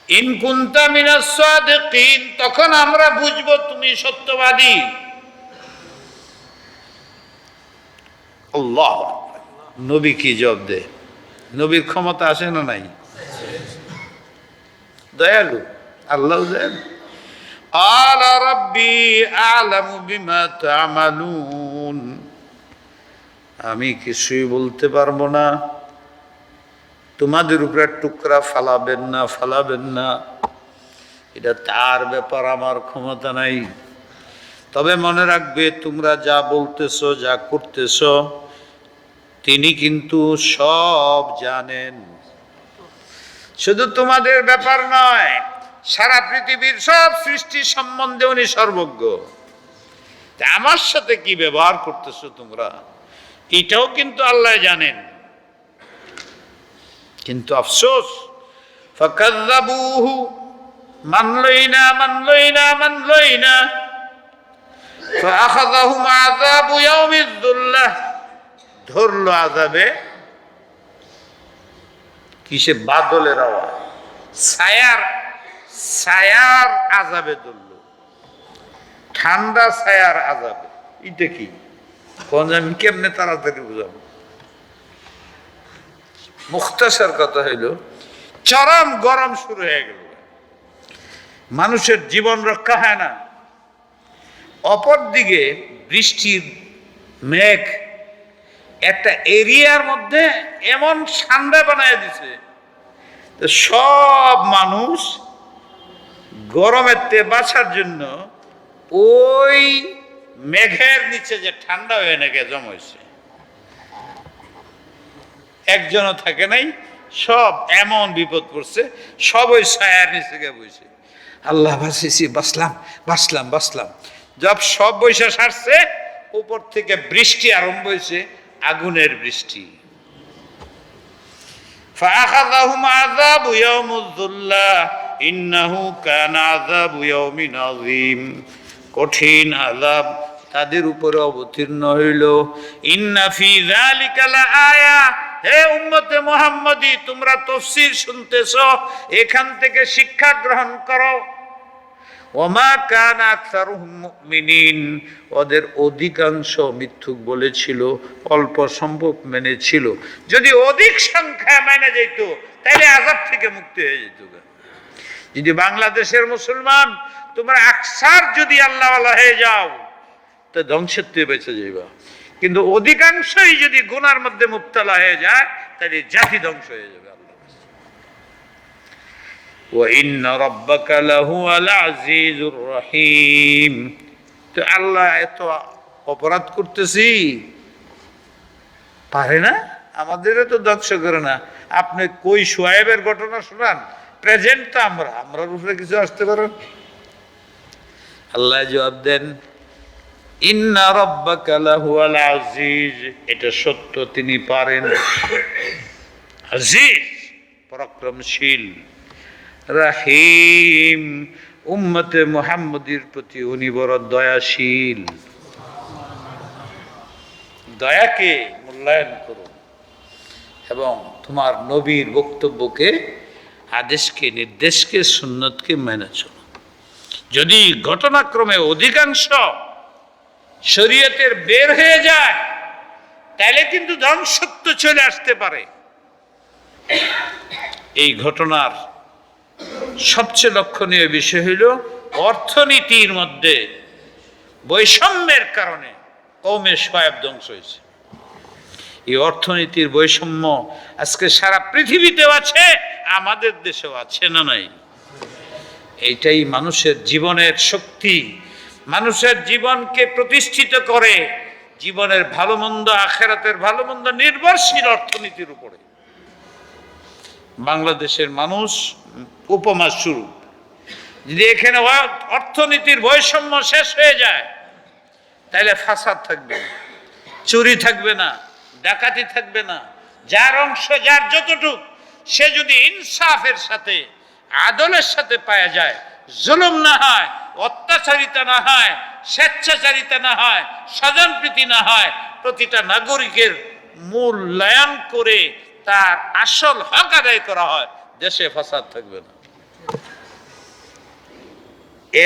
ইন কুনতা মিনাস সাদিকিন, তখন আমরা বুঝবো তুমি সত্যবাদী। আল্লাহ, নবী কি জবাব দেয়? নবীর ক্ষমতা আছে না নাই? দয়ালু, আল্লাহ দয়ালু। আলা রাব্বি আ'লামু বিমা তা'মালুন, আমি কিছুই বলতে পারবো না, তোমাদের উপরে টুকরা ফালাবেন না, ফালাবেন না, এটা তার ব্যাপার, আমার ক্ষমতা নাই। তবে মনে রাখবে, তোমরা যা বলতেছো, যা করতেছো, তিনি কিন্তু সব জানেন। শুধু তোমাদের ব্যাপার নয়, সারা পৃথিবীর সব সৃষ্টি সম্বন্ধে উনি সর্বজ্ঞ। আমার সাথে কি ব্যবহার করতেছো তোমরা, এটাও কিন্তু আল্লাহ জানেন। কিন্তু আফসোস, ফাকাযযাবুহু, মানলই না, ফাআখাযাহুম আযাবু ইয়াউমিয যুল্লাহ, ধরলো আযাবে, কিসে? বাদলের আওয়াজ, ছায়ার আযাবে ধরলো, ঠান্ডা ছায়ার আযাবে। এটা কি কোন, আমি কেমনে তাড়াতাড়ি বুঝাবো? মুখতাসার কথা হইল, চরম গরম শুরু হয়ে গেল, মানুষের জীবন রক্ষা হয় না। অপরদিকে বৃষ্টির মেঘ একটা এরিয়ার মধ্যে এমন ঠান্ডা বানায় দিছে, সব মানুষ গরমের থেকে বাঁচার জন্য ওই মেঘের নিচে যে ঠান্ডা হয়ে নাকি জমাইছে, একজনও থাকে নাই, সব এমন বিপদ পড়ছে, সব ওই ছায়ার নিচে গিয়ে বইছে। আল্লাহ বাঁচিয়েছি, বাঁচলাম। যব সব বৈশা সারছে, উপর থেকে বৃষ্টি আরম্ভ হয়েছে, আগুনের বৃষ্টি। ফাআখাযাহুম আযাবু ইয়াউমিয যুল্লাহ ইন্নাহু কানা আযাবু ইয়াউমিন আযীম, কঠিন আযাব তাদের উপরে অবতীর্ণ হইল। ইন্না ফি যালিকা লাআয়া, হে উম্মতে মুহাম্মাদি, তোমরা তাফসীর শুনতেছো, এখান থেকে শিক্ষা গ্রহণ করো। ওমা কানা আকসারুহুম মুমিনিন, ওদের অধিকাংশ মিথ্যুক বলেছিল, অল্প সংখ্যক মেনেছিল। যদি অধিক সংখ্যা মেনে যেত, তাহলে আযাব থেকে মুক্তি হয়ে যেত। যদি বাংলাদেশের মুসলমান তোমরা আকসার যদি আল্লাহওয়ালা হয়ে যাও, তো ধ্বংসের থেকে বেঁচে যাইবা। কিন্তু অধিকাংশই যদি গুনার মধ্যে মুবতালা হয়ে যায়, তাহলে জাতি ধ্বংস হয়ে যাবে। وَإِنَّ رَبَّكَ لَهُوَ الْعَزِيزُ الرَّحِيمُ, তো আল্লাহ এত অপরাধ করতেছি, পারে না, আমাদেরও তো ধ্বংস করে না। আপনি কই শুয়াইবের ঘটনা শোনান, প্রেজেন্ট তো আমরার উপরে কিছু আসতে পারেন? আল্লাহ জবাব দেন, ইন্না রাব্বাকা লাহুয়াল আজিজ, এটা সত্য, তিনি পারেন। আজিজ, পরাক্রমশীল। রাহিম, উম্মতে মুহাম্মদের প্রতি উনি বড় দয়াশীল। দয়াকে মূল্যায়ন করুন এবং তোমার নবীর বক্তব্যকে, আদেশকে, নির্দেশকে, সুন্নতকে মেনে চলো। যদি ঘটনাক্রমে অধিকাংশ শরীয়তের বের হয়ে যায়, তাহলে কিন্তু ধ্বংসত্ব চলে আসতে পারে। এই ঘটনার সবচেয়ে লক্ষণীয় বিষয় হইল, অর্থনীতির মধ্যে বৈষম্যের কারণে কওমে শুআয়ব ধ্বংস হয়েছে। এই অর্থনীতির বৈষম্য আজকে সারা পৃথিবীতেও আছে, আমাদের দেশেও আছে, না নাই? এইটাই মানুষের জীবনের শক্তি, মানুষের জীবনকে প্রতিষ্ঠিত করে। জীবনের ভালো মন্দ, আখিরাতের ভালো মন্দ নির্ভরশীল অর্থনীতির উপরে। বাংলাদেশের মানুষ উপমা শুরু। যদি এখানে অর্থনীতির বৈষম্য শেষ হয়ে যায়, তাহলে ফাসাদ থাকবে না, চুরি থাকবে না, ডাকাতি থাকবে না। যার অংশ, যার যতটুক, সে যদি ইনসাফের সাথে, আদলের সাথে পাওয়া যায়, জুলুম না হয়, অত্যাচারিতা না হয়, স্বেচ্ছাচারিতা না হয়, স্বজনপ্রীতি না হয়, প্রতিটা নাগরিকের মূল্যায়ন করে তার আসল হক আদায় করা হয়, দেশে ফাসাদ থাকবে না।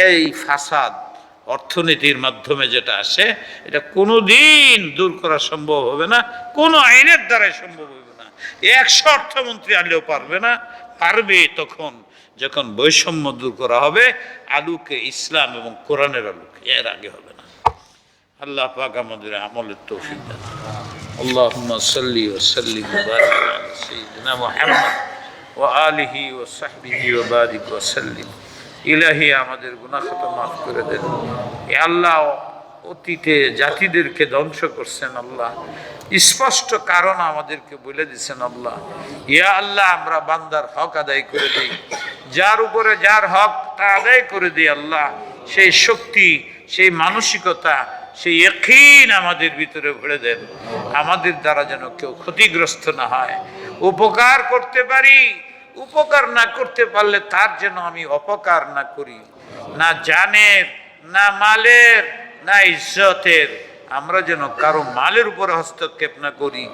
এই ফাসাদ অর্থনীতির মাধ্যমে যেটা আসে, এটা কোনোদিন দূর করা সম্ভব হবে না, কোনো আইনের দ্বারাই সম্ভব হবে না। 100 অর্থমন্ত্রী আনলেও পারবে না। পারবে তখন যখন বৈষম্য দূর করা হবে আলোকে, ইসলাম এবং কোরআনের আলোকে, এর আগে হবে না। আল্লাহ পাক আমাদের আমলের তৌফিক দান। আল্লাহুম্মা সাল্লি ওয়া সাল্লিম ওয়া বারিক আলা সাইয়্যিদিনা মুহাম্মদ ওয়া আলিহি ওয়া সাহবিহি ওয়া বারিক ওয়া সাল্লিম। ইলাহি আমাদের গুনাহ খাতা মাফ করে দেন। এ আল্লাহ অতীতে জাতিদেরকে ধ্বংস করছেন আল্লাহ, স্পষ্ট কারণ আমাদেরকে বলে দিচ্ছেন আল্লাহ। ইয়া আল্লাহ, আমরা বান্দার হক আদায় করে দিই, যার উপরে যার হক তা আদায় করে দিই আল্লাহ। সেই শক্তি, সেই মানসিকতা, সেই ইয়াকিন আমাদের ভিতরে ভরে দেন। আমাদের দ্বারা যেন কেউ ক্ষতিগ্রস্ত না হয়, উপকার করতে পারি, উপকার না করতে পারলে তার যেন আমি অপকার না করি, না জানের, না মালের, না ইজ্জতের। আমরা যেন কারো মালের উপরে হস্তক্ষেপ না করি,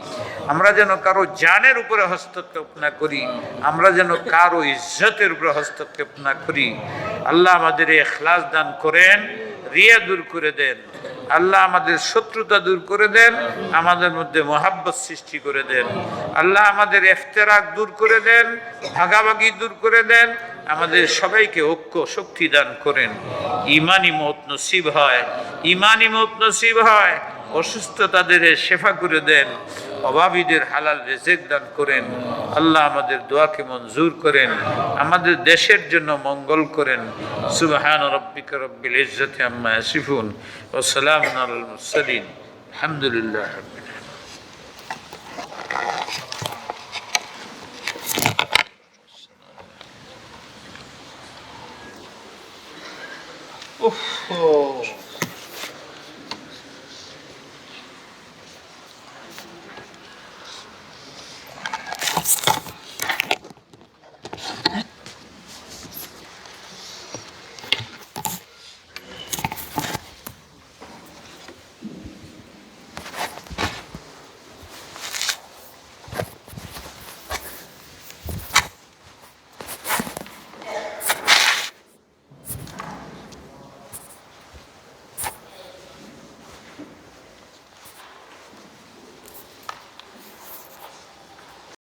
আমরা যেন কারো জানের উপরে হস্তক্ষেপ না করি, আমরা যেন কারো ইজ্জতের উপরে হস্তক্ষেপ না করি। আল্লাহ আমাদের ইখলাস দান করেন, রিয়া দূর করে দেন আল্লাহ, আমাদের শত্রুতা দূর করে দেন, আমাদের মধ্যে মহাব্বত সৃষ্টি করে দেন আল্লাহ, আমাদের ইফতিরাক দূর করে দেন, ভাগাভাগি দূর করে দেন, আমাদের সবাইকে ঐক্য শক্তি দান করেন। ইমানি মওত নসিব হয়, ইমানি মওত নসিব হয়, অসুস্থতাদের শেফা করে দেন, অভাবীদের হালাল রিজিক দান করেন আল্লাহ, আমাদের দোয়াকে মঞ্জুর করেন, আমাদের দেশের জন্য মঙ্গল করেন। সুবহান রাব্বিকা রাব্বিল ইজ্জাতি আম্মা ইয়াসিফুন ওয়া সালামুন আলাল মুরসালিন, আলহামদুলিল্লাহ রাব্বিল আলামিন।